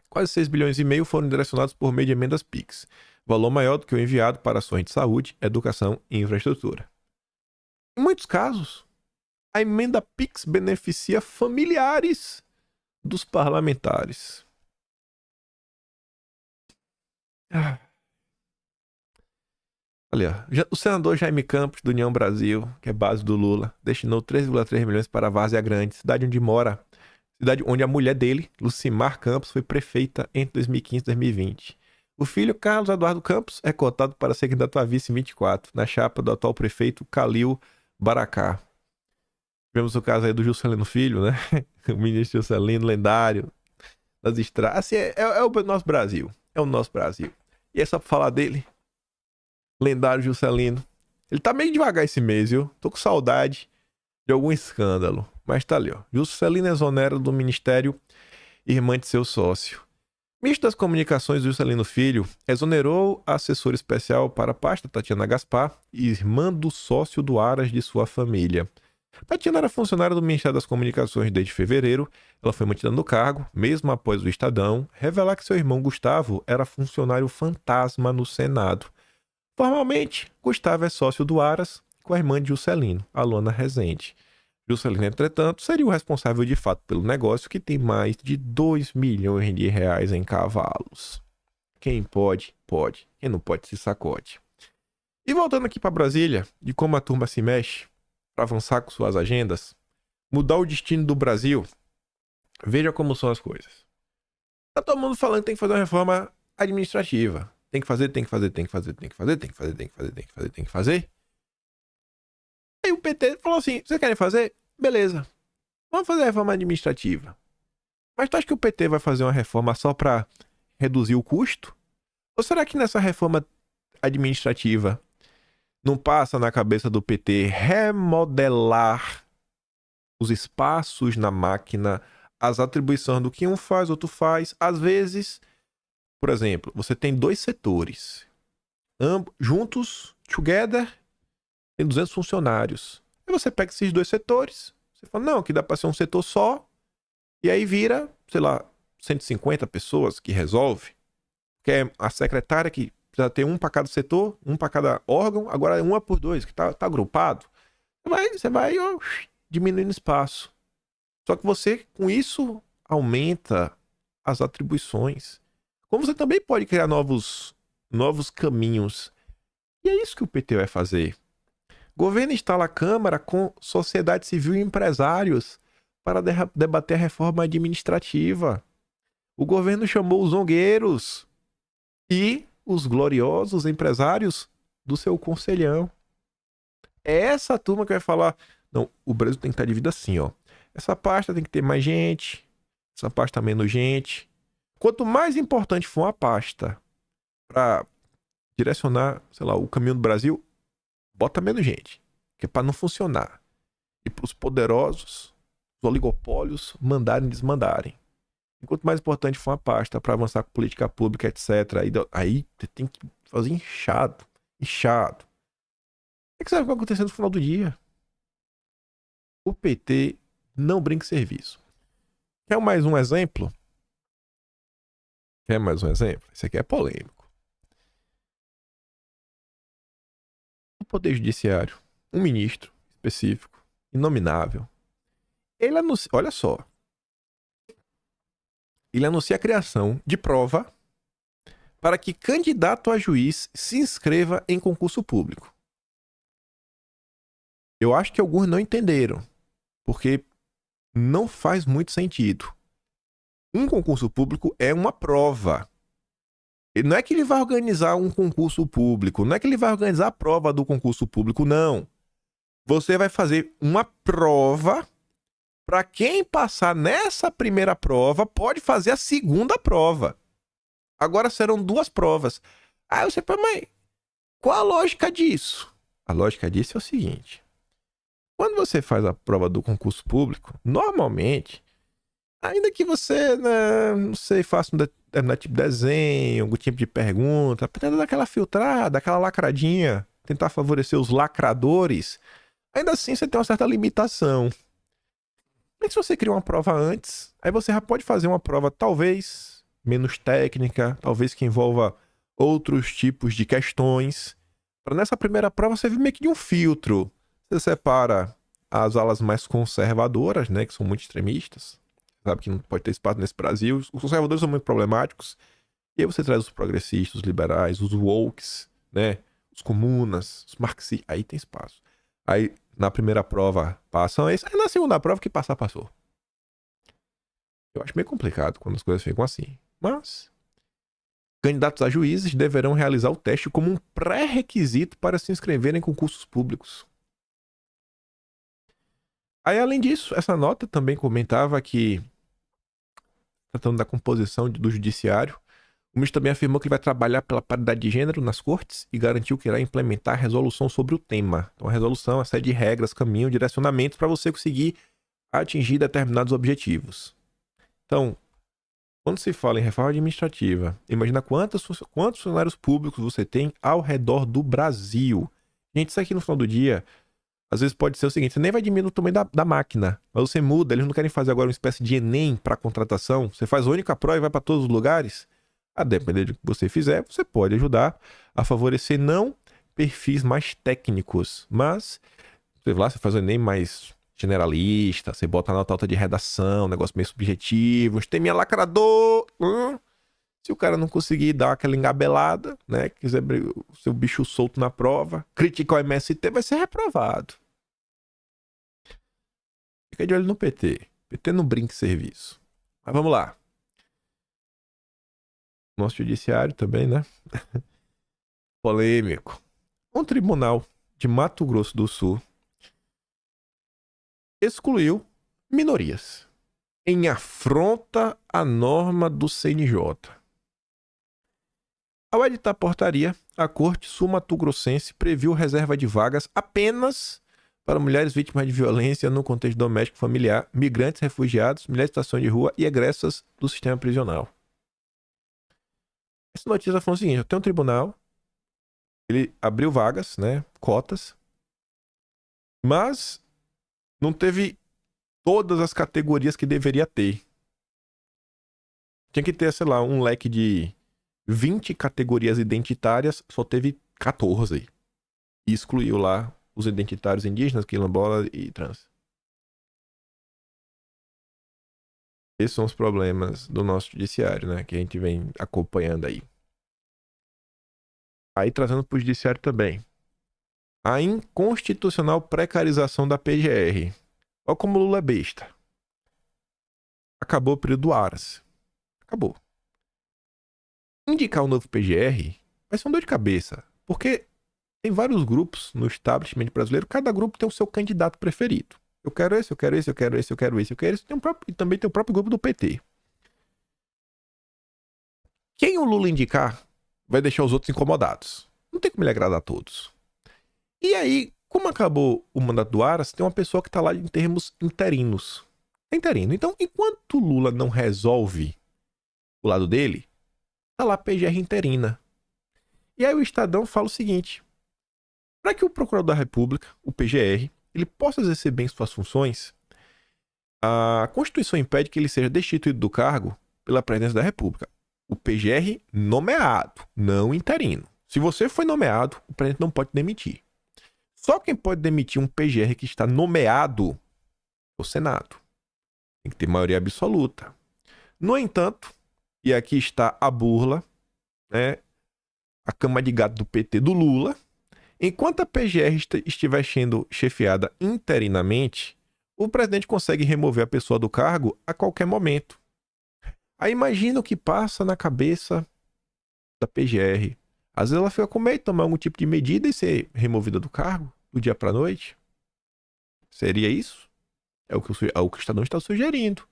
quase 6 bilhões e meio foram direcionados por meio de emendas PIX. Valor maior do que o enviado para ações de saúde, educação e infraestrutura. Em muitos casos, a emenda PIX beneficia familiares dos parlamentares. Olha, o senador Jaime Campos, do União Brasil, que é base do Lula, destinou 3,3 milhões para Várzea Grande, cidade onde mora, cidade onde a mulher dele, Lucimar Campos, foi prefeita entre 2015 e 2020. O filho, Carlos Eduardo Campos, é cotado para ser candidato a vice em 24, na chapa do atual prefeito Calil Baracá. Tivemos o caso aí do Juscelino Filho, né? O ministro Juscelino, lendário, das estradas. Assim, é o nosso Brasil. É o nosso Brasil. E é só pra falar dele. Lendário Juscelino. Ele tá meio devagar esse mês, viu? Tô com saudade de algum escândalo. Mas tá ali, ó. Juscelino exonera do ministério irmã de seu sócio. Ministro das Comunicações, Juscelino Filho, exonerou a assessora especial para a pasta, Tatiana Gaspar, irmã do sócio do Aras de sua família. Tatiana era funcionária do Ministério das Comunicações desde fevereiro. Ela foi mantida no cargo, mesmo após o Estadão revelar que seu irmão Gustavo era funcionário fantasma no Senado. Formalmente, Gustavo é sócio do Aras com a irmã de Juscelino, Alona Rezende. Juscelino, entretanto, seria o responsável de fato pelo negócio, que tem mais de 2 milhões de reais em cavalos. Quem pode, pode. Quem não pode, se sacode. E voltando aqui para Brasília, de como a turma se mexe para avançar com suas agendas, mudar o destino do Brasil, veja como são as coisas. Tá todo mundo falando que tem que fazer uma reforma administrativa. Tem que fazer, tem que fazer, tem que fazer, tem que fazer, tem que fazer, tem que fazer, tem que fazer, tem que fazer. Aí o PT falou assim, vocês querem fazer? Beleza. Vamos fazer a reforma administrativa. Mas tu acha que o PT vai fazer uma reforma só para reduzir o custo? Ou será que nessa reforma administrativa não passa na cabeça do PT remodelar os espaços na máquina, as atribuições do que um faz, outro faz? Às vezes, por exemplo, você tem dois setores. Juntos, together, tem 200 funcionários. Aí você pega esses dois setores, você fala, não, que dá para ser um setor só, e aí vira, sei lá, 150 pessoas que resolve. Que é a secretária que precisa ter um para cada setor, um para cada órgão, agora é uma por dois, que tá agrupado. Você vai diminuindo espaço. Só que você, com isso, aumenta as atribuições. Como você também pode criar novos caminhos. E é isso que o PT vai fazer. O governo instala a Câmara com sociedade civil e empresários para debater a reforma administrativa. O governo chamou os zongueiros e os gloriosos empresários do seu conselhão. É essa turma que vai falar, não, o Brasil tem que estar dividido assim, ó. Essa pasta tem que ter mais gente, essa pasta menos gente. Quanto mais importante for uma pasta para direcionar, sei lá, o caminho do Brasil, bota menos gente, que é para não funcionar. E para os poderosos, os oligopólios mandarem e desmandarem. Enquanto mais importante for uma pasta para avançar com política pública, etc., aí você tem que fazer inchado. O que sabe o que vai acontecer no final do dia? O PT não brinca em serviço. Quer mais um exemplo? Esse aqui é polêmico. O Poder Judiciário, um ministro específico, inominável, ele anuncia, olha só, ele anuncia a criação de prova para que candidato a juiz se inscreva em concurso público. Eu acho que alguns não entenderam, porque não faz muito sentido. Um concurso público é uma prova. Não é que ele vai organizar um concurso público, não é que ele vai organizar a prova do concurso público, não. Você vai fazer uma prova para quem passar nessa primeira prova pode fazer a segunda prova. Agora serão duas provas. Aí você fala, mas qual a lógica disso? A lógica disso é o seguinte. Quando você faz a prova do concurso público, normalmente, ainda que você, não sei, faça um determinado tipo de desenho, algum tipo de pergunta, tentando dar aquela filtrada, aquela lacradinha, tentar favorecer os lacradores, ainda assim você tem uma certa limitação. Mas se você cria uma prova antes, aí você já pode fazer uma prova talvez menos técnica, talvez que envolva outros tipos de questões. Para nessa primeira prova você vir meio que de um filtro. Você separa as alas mais conservadoras, né, que são muito extremistas. Sabe que não pode ter espaço nesse Brasil. Os conservadores são muito problemáticos. E aí você traz os progressistas, os liberais, os wokes, né, os comunas, os marxistas. Aí tem espaço. Aí na primeira prova passam esse. Aí na segunda prova que passar, passou. Eu acho meio complicado quando as coisas ficam assim. Mas candidatos a juízes deverão realizar o teste como um pré-requisito para se inscreverem em concursos públicos. Aí, além disso, essa nota também comentava que, tratando da composição do judiciário, o ministro também afirmou que ele vai trabalhar pela paridade de gênero nas cortes e garantiu que irá implementar a resolução sobre o tema. Então, a resolução é uma série de regras, caminho, direcionamentos para você conseguir atingir determinados objetivos. Então, quando se fala em reforma administrativa, imagina quantos funcionários públicos você tem ao redor do Brasil. Gente, isso aqui no final do dia, às vezes pode ser o seguinte, você nem vai diminuir o tamanho da máquina, mas você muda, eles não querem fazer agora uma espécie de Enem para contratação, você faz a única prova e vai para todos os lugares. A depender do que você fizer, você pode ajudar a favorecer não perfis mais técnicos, mas você faz o Enem mais generalista, você bota na nota alta de redação, negócio meio subjetivo, teminha lacrador, Se o cara não conseguir dar aquela engabelada, né? Quiser o seu bicho solto na prova, criticar o MST, vai ser reprovado. Fica de olho no PT. PT não brinca em serviço. Mas vamos lá. Nosso judiciário também, né? Polêmico. Um tribunal de Mato Grosso do Sul excluiu minorias em afronta à norma do CNJ. Ao editar a portaria, a Corte Sul-Mato-Grossense previu reserva de vagas apenas para mulheres vítimas de violência no contexto doméstico familiar, migrantes, refugiados, mulheres em situação de rua e egressas do sistema prisional. Essa notícia falou o seguinte: tem um tribunal, ele abriu vagas, né, cotas, mas não teve todas as categorias que deveria ter. Tinha que ter, sei lá, um leque de 20 categorias identitárias, só teve 14. E excluiu lá os identitários indígenas, quilombola e trans. Esses são os problemas do nosso judiciário, né? Que a gente vem acompanhando aí. Aí trazendo para o judiciário também. A inconstitucional precarização da PGR. Olha como o Lula é besta. Acabou o período do Aras. Acabou. Indicar um novo PGR vai ser uma dor de cabeça. Porque tem vários grupos no establishment brasileiro. Cada grupo tem o seu candidato preferido. Eu quero esse, eu quero esse, eu quero esse, eu quero esse, eu quero esse. E também tem o próprio grupo do PT. Quem o Lula indicar vai deixar os outros incomodados. Não tem como ele agradar a todos. E aí, como acabou o mandato do Aras, tem uma pessoa que está lá em termos interinos. É interino. Então, enquanto o Lula não resolve o lado dele, tá lá a PGR interina. E aí o Estadão fala o seguinte: para que o Procurador da República, o PGR, ele possa exercer bem suas funções, a Constituição impede que ele seja destituído do cargo pela Presidência da República. O PGR nomeado, não interino. Se você foi nomeado, o presidente não pode demitir. Só quem pode demitir um PGR que está nomeado é o Senado. Tem que ter maioria absoluta. No entanto, e aqui está a burla, né, a cama de gato do PT do Lula, enquanto a PGR estiver sendo chefiada interinamente, o presidente consegue remover a pessoa do cargo a qualquer momento. Aí imagina o que passa na cabeça da PGR. Às vezes ela fica com medo de tomar algum tipo de medida e ser removida do cargo do dia para noite. Seria isso? É o que o Estadão está sugerindo.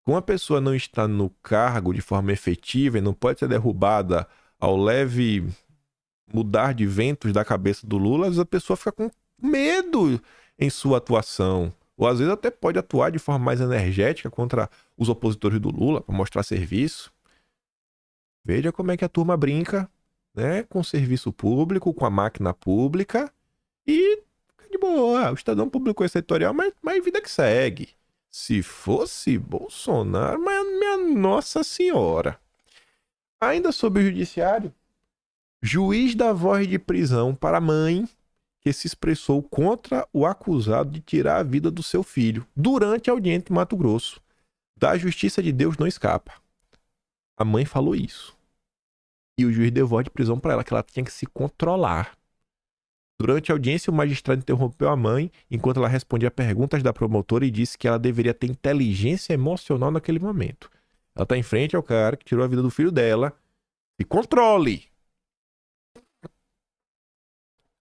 Como a pessoa não está no cargo de forma efetiva e não pode ser derrubada ao leve mudar de ventos da cabeça do Lula, às vezes a pessoa fica com medo em sua atuação. Ou às vezes até pode atuar de forma mais energética contra os opositores do Lula para mostrar serviço. Veja como é que a turma brinca, né, com o serviço público, com a máquina pública e fica de boa. O Estadão publicou esse editorial, mas vida que segue. Se fosse Bolsonaro, mas minha Nossa Senhora. Ainda sobre o judiciário, juiz dá voz de prisão para a mãe que se expressou contra o acusado de tirar a vida do seu filho durante a audiência em Mato Grosso. Da justiça de Deus não escapa. A mãe falou isso. E o juiz deu voz de prisão para ela, que ela tinha que se controlar. Durante a audiência, o magistrado interrompeu a mãe enquanto ela respondia perguntas da promotora e disse que ela deveria ter inteligência emocional naquele momento. Ela está em frente ao cara que tirou a vida do filho dela. Se controle!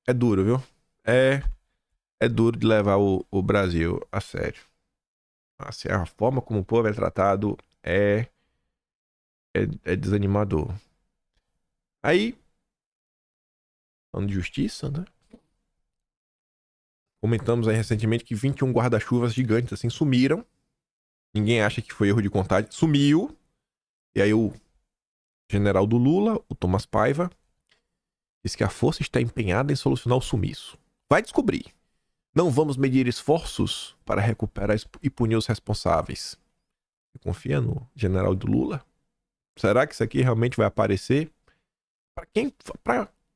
É duro, viu? É duro de levar o Brasil a sério. Assim, a forma como o povo é tratado é desanimador. Aí, falando de justiça, né? Comentamos aí recentemente que 21 guarda-chuvas gigantes assim sumiram. Ninguém acha que foi erro de contagem. Sumiu. E aí o general do Lula, o Thomas Paiva, diz que a força está empenhada em solucionar o sumiço. Vai descobrir. Não vamos medir esforços para recuperar e punir os responsáveis. Você confia no general do Lula? Será que isso aqui realmente vai aparecer?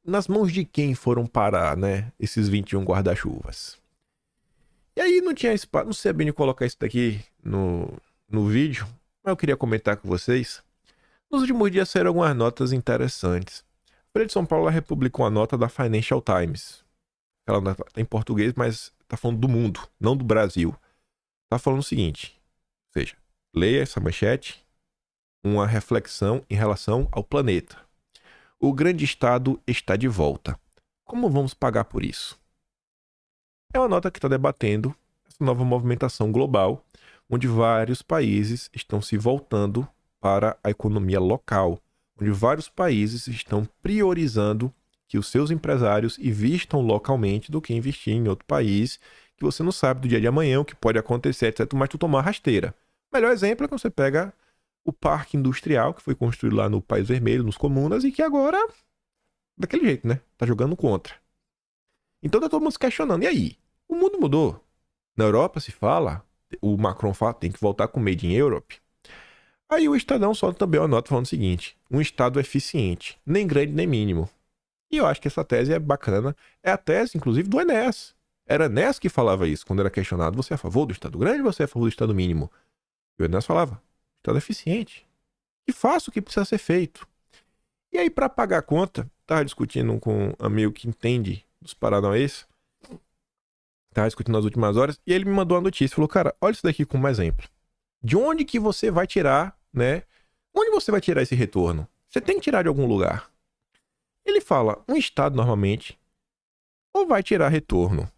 Nas mãos de quem foram parar, né? Esses 21 guarda-chuvas. E aí não tinha espaço, não sei bem de colocar isso daqui no vídeo, mas eu queria comentar com vocês. Nos últimos dias saíram algumas notas interessantes. A Folha de São Paulo ela publicou uma nota da Financial Times. Ela nota tá em português, mas tá falando do mundo, não do Brasil. Tá falando o seguinte, ou seja, leia essa manchete, uma reflexão em relação ao planeta. O grande estado está de volta. Como vamos pagar por isso? É uma nota que está debatendo essa nova movimentação global, onde vários países estão se voltando para a economia local, onde vários países estão priorizando que os seus empresários investam localmente do que investir em outro país, que você não sabe do dia de amanhã o que pode acontecer, etc. Mas tu tomar rasteira. O melhor exemplo é quando você pega o parque industrial que foi construído lá no País Vermelho, nos Comunas, e que agora, daquele jeito, né? Tá jogando contra. Então tá todo mundo se questionando. E aí? O mundo mudou. Na Europa se fala, o Macron fala, tem que voltar com Made in Europe. Aí o Estadão solta também uma nota falando o seguinte: um Estado eficiente, nem grande nem mínimo. E eu acho que essa tese é bacana. É a tese, inclusive, do Enéas. Era Enéas que falava isso quando era questionado. Você é a favor do Estado grande ou você é a favor do Estado mínimo? E o Enéas falava, Estado eficiente. E faça o que precisa ser feito. E aí, para pagar a conta, tava discutindo com um amigo que entende dos Paranauês. Tava discutindo nas últimas horas. E ele me mandou uma notícia. Falou, cara, olha isso daqui como exemplo. De onde que você vai tirar, né? Onde você vai tirar esse retorno? Você tem que tirar de algum lugar. Ele fala, um Estado normalmente ou vai tirar retorno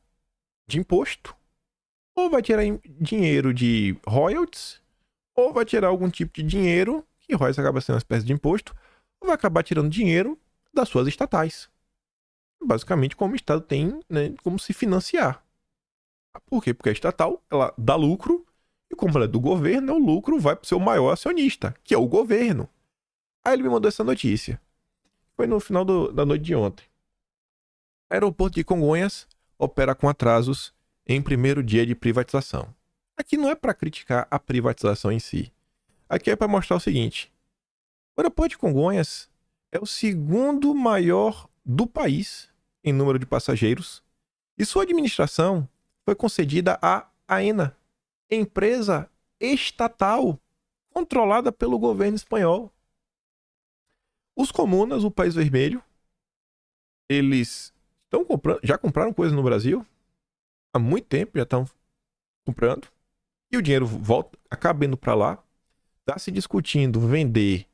de imposto, ou vai tirar dinheiro de royalties, ou vai tirar algum tipo de dinheiro, que royalties acaba sendo uma espécie de imposto, ou vai acabar tirando dinheiro das suas estatais. Basicamente, como o Estado tem, né, como se financiar. Por quê? Porque a estatal, ela dá lucro, e como ela é do governo, o lucro vai para o seu maior acionista, que é o governo. Aí ele me mandou essa notícia. Foi no final da noite de ontem. O aeroporto de Congonhas opera com atrasos em primeiro dia de privatização. Aqui não é para criticar a privatização em si. Aqui é para mostrar o seguinte. O aeroporto de Congonhas é o segundo maior do país em número de passageiros e sua administração foi concedida à AENA, empresa estatal controlada pelo governo espanhol. Os comunas, o País Vermelho, eles estão comprando, já compraram coisas no Brasil há muito tempo, já estão comprando, e o dinheiro volta, acaba indo para lá. Está se discutindo vender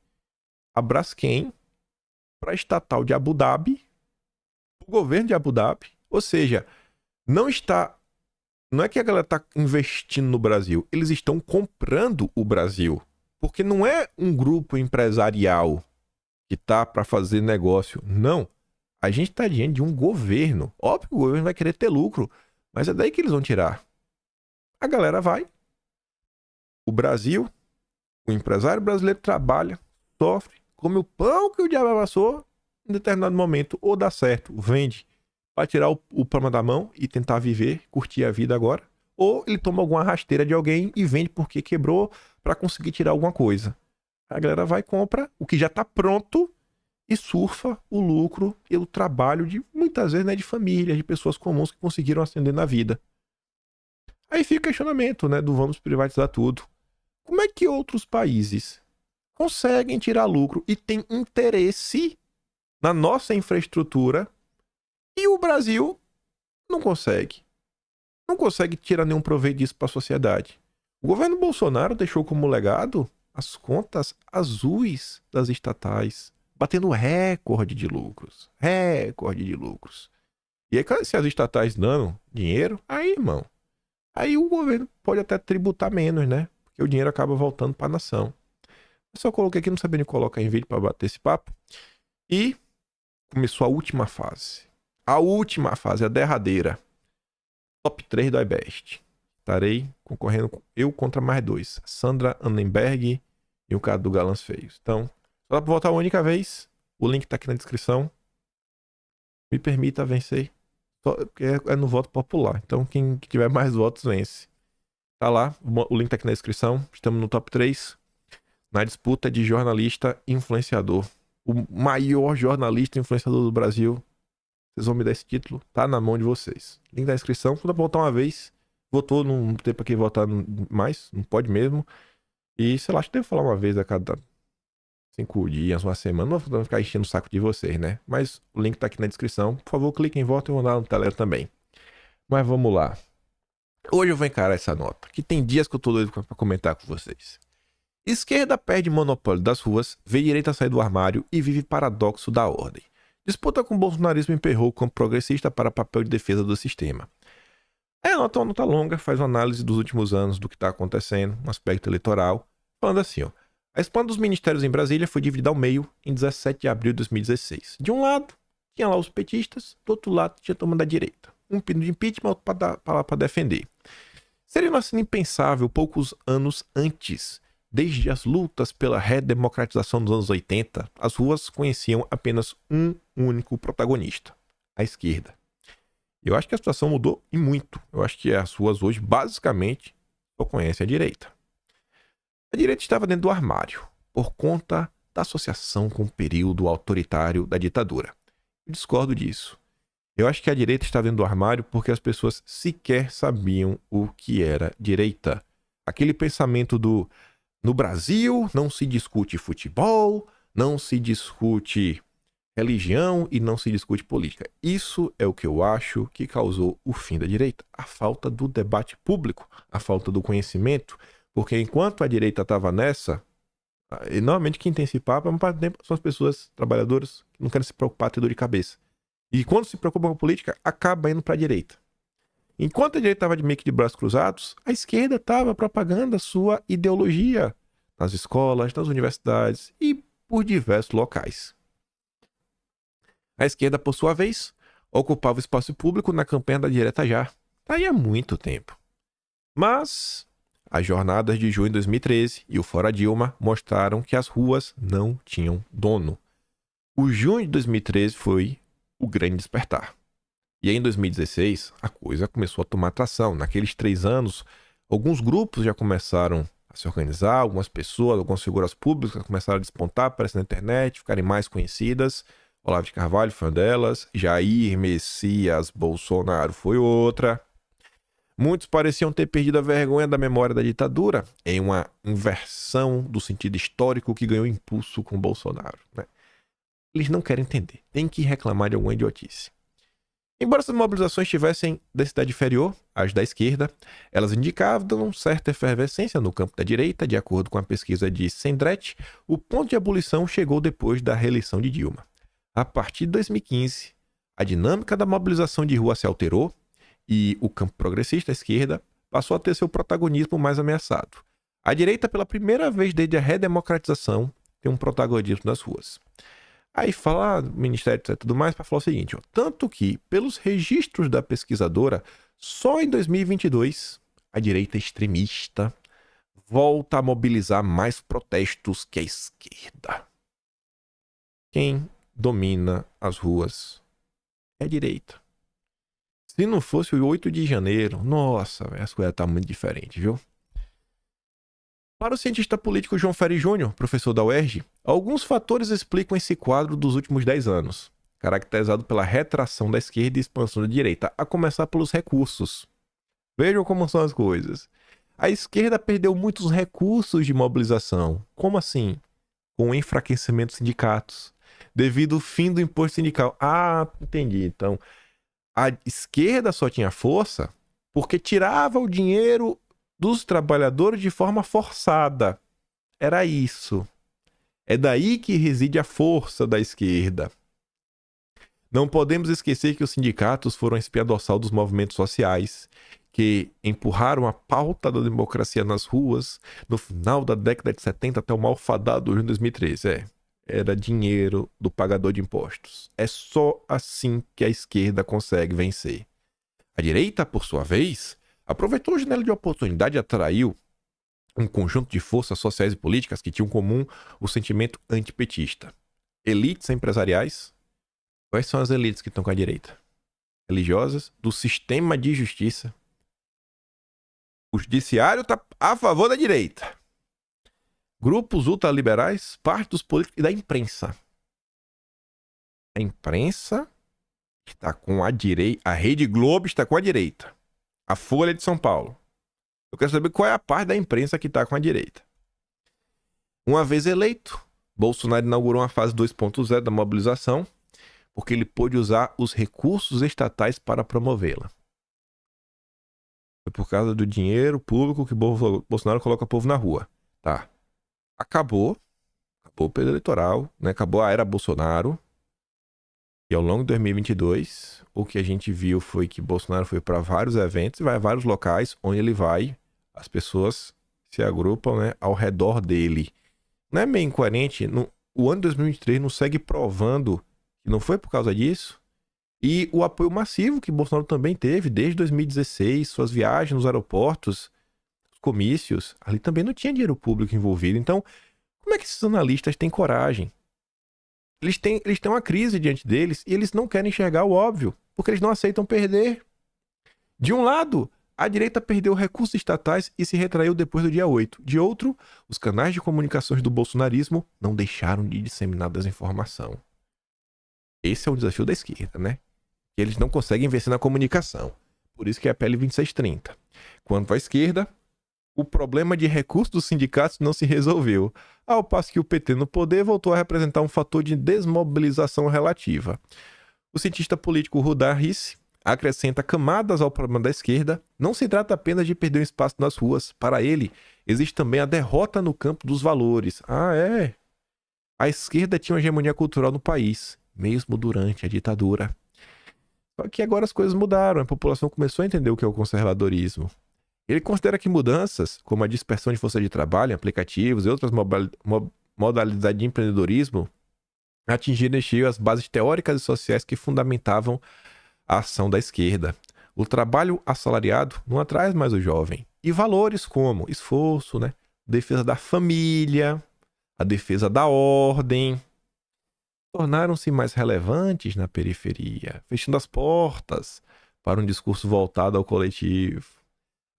a Braskem para a estatal de Abu Dhabi, o governo de Abu Dhabi, ou seja, não é que a galera está investindo no Brasil, eles estão comprando o Brasil, porque não é um grupo empresarial que tá para fazer negócio, não. A gente tá diante de um governo. Óbvio que o governo vai querer ter lucro, mas é daí que eles vão tirar. A galera vai. O Brasil, o empresário brasileiro trabalha, sofre, come o pão que o diabo amassou, em determinado momento, ou dá certo, vende, para tirar o pano da mão e tentar viver, curtir a vida agora, ou ele toma alguma rasteira de alguém e vende porque quebrou para conseguir tirar alguma coisa. A galera vai e compra o que já está pronto e surfa o lucro e o trabalho de, muitas vezes, né, de famílias, de pessoas comuns que conseguiram ascender na vida. Aí fica o questionamento, né, do vamos privatizar tudo. Como é que outros países conseguem tirar lucro e têm interesse na nossa infraestrutura e o Brasil não consegue? Não consegue tirar nenhum proveito disso para a sociedade. O governo Bolsonaro deixou como legado as contas azuis das estatais, batendo recorde de lucros. Recorde de lucros. E aí, se as estatais dando dinheiro, aí, irmão, aí o governo pode até tributar menos, né? Porque o dinheiro acaba voltando para a nação. Eu só coloquei aqui, não sabia nem colocar em vídeo para bater esse papo. E começou a última fase. A última fase, a derradeira. Top 3 do iBest. Estarei concorrendo eu contra mais dois. Sandra Annenberg e o cara do Galãs Feios. Então, só dá pra votar uma única vez. O link tá aqui na descrição. Me permita vencer. É no voto popular. Então, quem tiver mais votos, vence. Tá lá. O link tá aqui na descrição. Estamos no top 3. Na disputa de jornalista influenciador. O maior jornalista influenciador do Brasil. Vocês vão me dar esse título. Tá na mão de vocês. Link na descrição. Só dá pra votar uma vez. Votou, não tem pra quem votar mais. Não pode mesmo. E, sei lá, acho que devo falar uma vez a cada 5 dias, uma semana. Não vou ficar enchendo o saco de vocês, né? Mas o link tá aqui na descrição. Por favor, clique em volta e vou dar no Telegram também. Mas vamos lá. Hoje eu vou encarar essa nota, que tem dias que eu tô doido pra comentar com vocês. Esquerda perde monopólio das ruas, vê direita sair do armário e vive paradoxo da ordem. Disputa com o bolsonarismo emperrou o campo progressista para papel de defesa do sistema. A nota é uma nota longa, faz uma análise dos últimos anos do que está acontecendo, um aspecto eleitoral, falando assim, ó. A expansão dos ministérios em Brasília foi dividida ao meio em 17 de abril de 2016. De um lado, tinha lá os petistas, do outro lado tinha a turma da direita. Um pedido de impeachment, outro para defender. Seria uma cena impensável poucos anos antes. Desde as lutas pela redemocratização dos anos 80, as ruas conheciam apenas um único protagonista, a esquerda. Eu acho que a situação mudou e muito. Eu acho que as ruas hoje, basicamente, só conhecem a direita. A direita estava dentro do armário, por conta da associação com o período autoritário da ditadura. Eu discordo disso. Eu acho que a direita está dentro do armário porque as pessoas sequer sabiam o que era direita. Aquele pensamento do... No Brasil, não se discute futebol, não se discute religião e não se discute política. Isso é o que eu acho que causou o fim da direita. A falta do debate público, a falta do conhecimento. Porque enquanto a direita estava nessa, e normalmente quem tem esse papo são as pessoas trabalhadoras que não querem se preocupar, ter dor de cabeça. E quando se preocupa com a política, acaba indo para a direita. Enquanto a direita estava meio que de braços cruzados, a esquerda estava propagando a sua ideologia nas escolas, nas universidades e por diversos locais. A esquerda, por sua vez, ocupava o espaço público na campanha da direita já. Aí há muito tempo. Mas as jornadas de junho de 2013 e o Fora Dilma mostraram que as ruas não tinham dono. O junho de 2013 foi o grande despertar. E aí, em 2016, a coisa começou a tomar atração. Naqueles 3 anos, alguns grupos já começaram a se organizar, algumas pessoas, algumas figuras públicas começaram a despontar, aparecer na internet, ficarem mais conhecidas. Olavo de Carvalho foi uma delas, Jair Messias Bolsonaro foi outra. Muitos pareciam ter perdido a vergonha da memória da ditadura em uma inversão do sentido histórico que ganhou impulso com Bolsonaro, né? Eles não querem entender, tem que reclamar de alguma idiotice. Embora essas mobilizações tivessem densidade inferior às da esquerda, elas indicavam certa efervescência no campo da direita. De acordo com a pesquisa de Sendret, o ponto de ebulição chegou depois da reeleição de Dilma. A partir de 2015, a dinâmica da mobilização de rua se alterou e o campo progressista, a esquerda, passou a ter seu protagonismo mais ameaçado. A direita, pela primeira vez desde a redemocratização, tem um protagonismo nas ruas. Aí fala, Ministério e tudo mais, para falar o seguinte, ó, tanto que, pelos registros da pesquisadora, só em 2022, a direita extremista volta a mobilizar mais protestos que a esquerda. Quem domina as ruas é a direita. Se não fosse o 8 de janeiro, nossa, as coisas estão muito diferentes, viu? Para o cientista político João Ferri Júnior, professor da UERJ, alguns fatores explicam esse quadro dos últimos 10 anos, caracterizado pela retração da esquerda e expansão da direita, a começar pelos recursos. Vejam como são as coisas. A esquerda perdeu muitos recursos de mobilização. Como assim? Com o enfraquecimento dos sindicatos, devido ao fim do imposto sindical. Ah, entendi. Então, a esquerda só tinha força porque tirava o dinheiro dos trabalhadores de forma forçada. Era isso. É daí que reside a força da esquerda. Não podemos esquecer que os sindicatos foram a espinha dorsal dos movimentos sociais, que empurraram a pauta da democracia nas ruas no final da década de 70 até o malfadado de 2013. Era dinheiro do pagador de impostos. É só assim que a esquerda consegue vencer. A direita, por sua vez, aproveitou a janela de oportunidade e atraiu um conjunto de forças sociais e políticas que tinham em comum o sentimento antipetista. Elites empresariais. Quais são as elites que estão com a direita? Religiosas, do sistema de justiça. O judiciário está a favor da direita. Grupos ultraliberais, parte dos políticos e da imprensa. A imprensa está com a direita. A Rede Globo está com a direita. A Folha de São Paulo. Eu quero saber qual é a parte da imprensa que está com a direita. Uma vez eleito, Bolsonaro inaugurou uma fase 2.0 da mobilização, porque ele pôde usar os recursos estatais para promovê-la. Foi por causa do dinheiro público que Bolsonaro coloca o povo na rua. Tá. Acabou o período eleitoral, né? Acabou a era Bolsonaro. E ao longo de 2022, o que a gente viu foi que Bolsonaro foi para vários eventos e vai a vários locais onde ele vai, as pessoas se agrupam, né, ao redor dele. Não é meio incoerente? O ano de 2023 não segue provando que não foi por causa disso? E o apoio massivo que Bolsonaro também teve desde 2016, suas viagens nos aeroportos, os comícios, ali também não tinha dinheiro público envolvido. Então, como é que esses analistas têm coragem? Eles têm uma crise diante deles e eles não querem enxergar o óbvio, porque eles não aceitam perder. De um lado, a direita perdeu recursos estatais e se retraiu depois do dia 8. De outro, os canais de comunicações do bolsonarismo não deixaram de disseminar desinformação. Esse é o desafio da esquerda, né? Eles não conseguem vencer na comunicação. Por isso que é a PL 2630. Quanto à esquerda, o problema de recursos dos sindicatos não se resolveu, ao passo que o PT no poder voltou a representar um fator de desmobilização relativa. O cientista político Rudar Risse acrescenta camadas ao problema da esquerda. Não se trata apenas de perder um espaço nas ruas. Para ele, existe também a derrota no campo dos valores. A esquerda tinha uma hegemonia cultural no país, mesmo durante a ditadura. Só que agora as coisas mudaram, a população começou a entender o que é o conservadorismo. Ele considera que mudanças, como a dispersão de força de trabalho, aplicativos e outras modalidades de empreendedorismo, atingiram em cheio as bases teóricas e sociais que fundamentavam a ação da esquerda. O trabalho assalariado não atrai mais o jovem. E valores como esforço, né? Defesa da família, a defesa da ordem, tornaram-se mais relevantes na periferia, fechando as portas para um discurso voltado ao coletivo.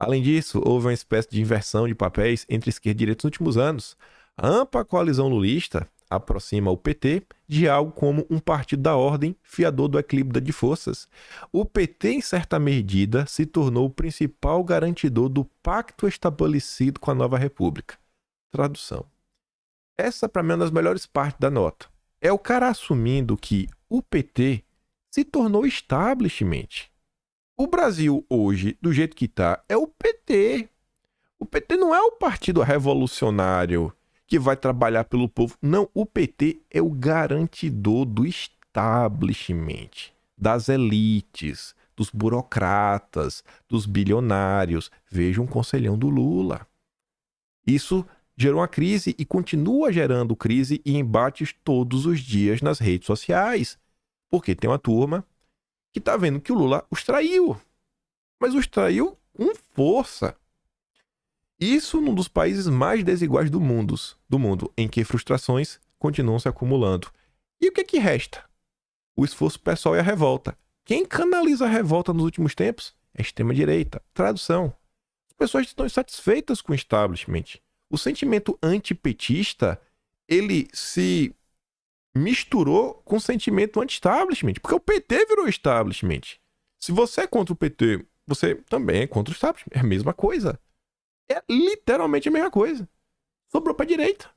Além disso, houve uma espécie de inversão de papéis entre esquerda e direita nos últimos anos. A ampla coalizão lulista aproxima o PT de algo como um partido da ordem, fiador do equilíbrio de forças. O PT, em certa medida, se tornou o principal garantidor do pacto estabelecido com a nova república. Tradução. Essa, para mim, é uma das melhores partes da nota. É o cara assumindo que o PT se tornou establishment. O Brasil hoje, do jeito que está, é o PT. O PT não é o partido revolucionário que vai trabalhar pelo povo. Não, o PT é o garantidor do establishment, das elites, dos burocratas, dos bilionários. Veja um conselhão do Lula. Isso gerou uma crise e continua gerando crise e embates todos os dias nas redes sociais. Porque tem uma turma que está vendo que o Lula os traiu. Mas os traiu com força. Isso num dos países mais desiguais do mundo, em que frustrações continuam se acumulando. E o que é que resta? O esforço pessoal e a revolta. Quem canaliza a revolta nos últimos tempos é a extrema-direita. Tradução. As pessoas estão insatisfeitas com o establishment. O sentimento antipetista, ele se misturou com o sentimento anti-establishment, porque o PT virou establishment. Se você é contra o PT, você também é contra o establishment. É a mesma coisa. É literalmente a mesma coisa. Sobrou pra direita.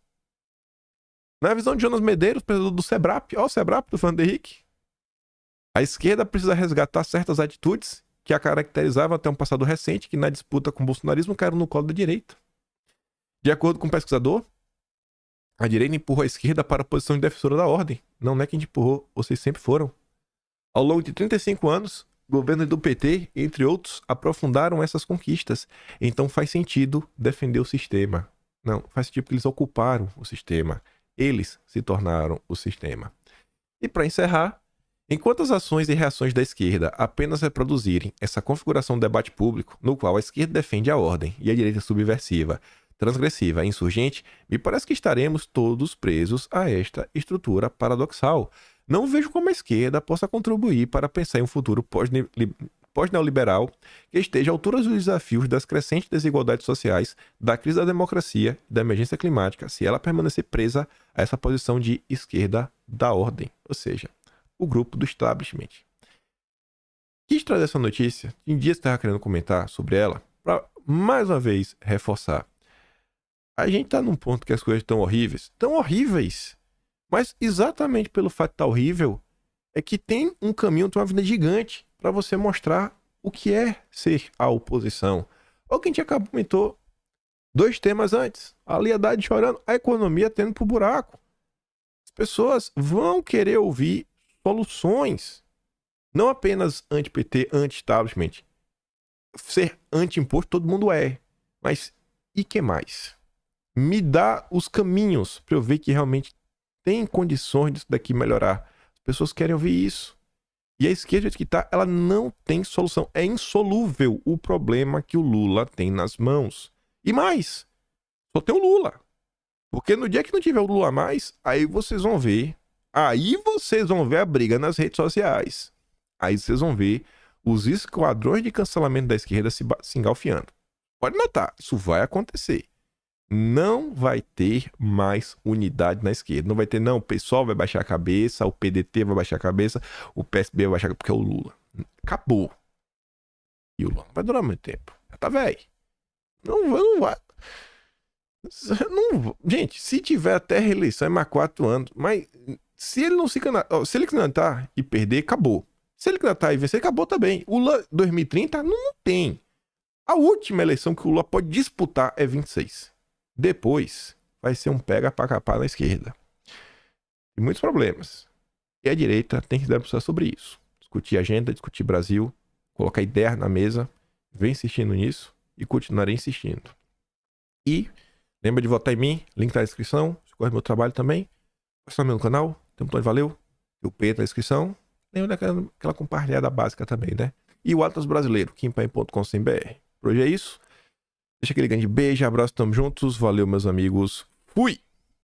Na visão de Jonas Medeiros, presidente do Sebrap, ó o Sebrap do Fernando Henrique, a esquerda precisa resgatar certas atitudes que a caracterizavam até um passado recente, que na disputa com o bolsonarismo caíram no colo da direita. De acordo com o pesquisador, a direita empurrou a esquerda para a posição de defensora da ordem. Não é que a gente empurrou, vocês sempre foram. Ao longo de 35 anos, governos do PT, entre outros, aprofundaram essas conquistas. Então faz sentido defender o sistema. Não, faz sentido porque eles ocuparam o sistema. Eles se tornaram o sistema. E para encerrar, enquanto as ações e reações da esquerda apenas reproduzirem essa configuração do debate público, no qual a esquerda defende a ordem e a direita é subversiva, transgressiva e insurgente, me parece que estaremos todos presos a esta estrutura paradoxal. Não vejo como a esquerda possa contribuir para pensar em um futuro pós-neoliberal que esteja à altura dos desafios das crescentes desigualdades sociais, da crise da democracia e da emergência climática, se ela permanecer presa a essa posição de esquerda da ordem, ou seja, o grupo do establishment. Quis trazer essa notícia, em dias que estava querendo comentar sobre ela, para mais uma vez reforçar. A gente tá num ponto que as coisas estão horríveis. Tão horríveis. Mas exatamente pelo fato de estar horrível, é que tem um caminho, tem uma vida gigante para você mostrar o que é ser a oposição. Ou que a gente comentou 2 temas antes. A aliadade chorando, a economia tendo pro buraco. As pessoas vão querer ouvir soluções. Não apenas anti-PT, anti-establishment. Ser anti-imposto todo mundo é. Mas e que mais? Me dá os caminhos para eu ver que realmente tem condições disso daqui melhorar. As pessoas querem ouvir isso. E a esquerda que tá, ela não tem solução. É insolúvel o problema que o Lula tem nas mãos. E mais, só tem o Lula. Porque no dia que não tiver o Lula mais, aí vocês vão ver. Aí vocês vão ver a briga nas redes sociais. Aí vocês vão ver os esquadrões de cancelamento da esquerda se engalfiando. Pode notar, isso vai acontecer. Não vai ter mais unidade na esquerda. Não vai ter, não. O PSOL vai baixar a cabeça, o PDT vai baixar a cabeça, o PSB vai baixar a cabeça, porque é o Lula. Acabou. E o Lula vai durar muito tempo. Já tá velho. Não vai. Não, gente, se tiver até reeleição é mais 4 anos. Mas se ele não se candidatar, se ele candidatar e perder, acabou. Se ele candidatar e vencer, acabou também. O Lula 2030 não tem. A última eleição que o Lula pode disputar é 26. Depois vai ser um pega pra capar na esquerda. Tem muitos problemas. E a direita tem que debruçar sobre isso. Discutir agenda, discutir Brasil, colocar ideia na mesa, vem insistindo nisso e continuarei insistindo. E lembra de votar em mim, link tá na descrição, escolhe meu trabalho também. Gostou do meu canal? Tem um botão de valeu, tem o P na descrição. Lembra daquela compartilhada básica também, né? E o Atlas Brasileiro, kimpaim.com.br. Por hoje é isso. Deixa aquele grande beijo, abraço, tamo juntos. Valeu, meus amigos. Fui!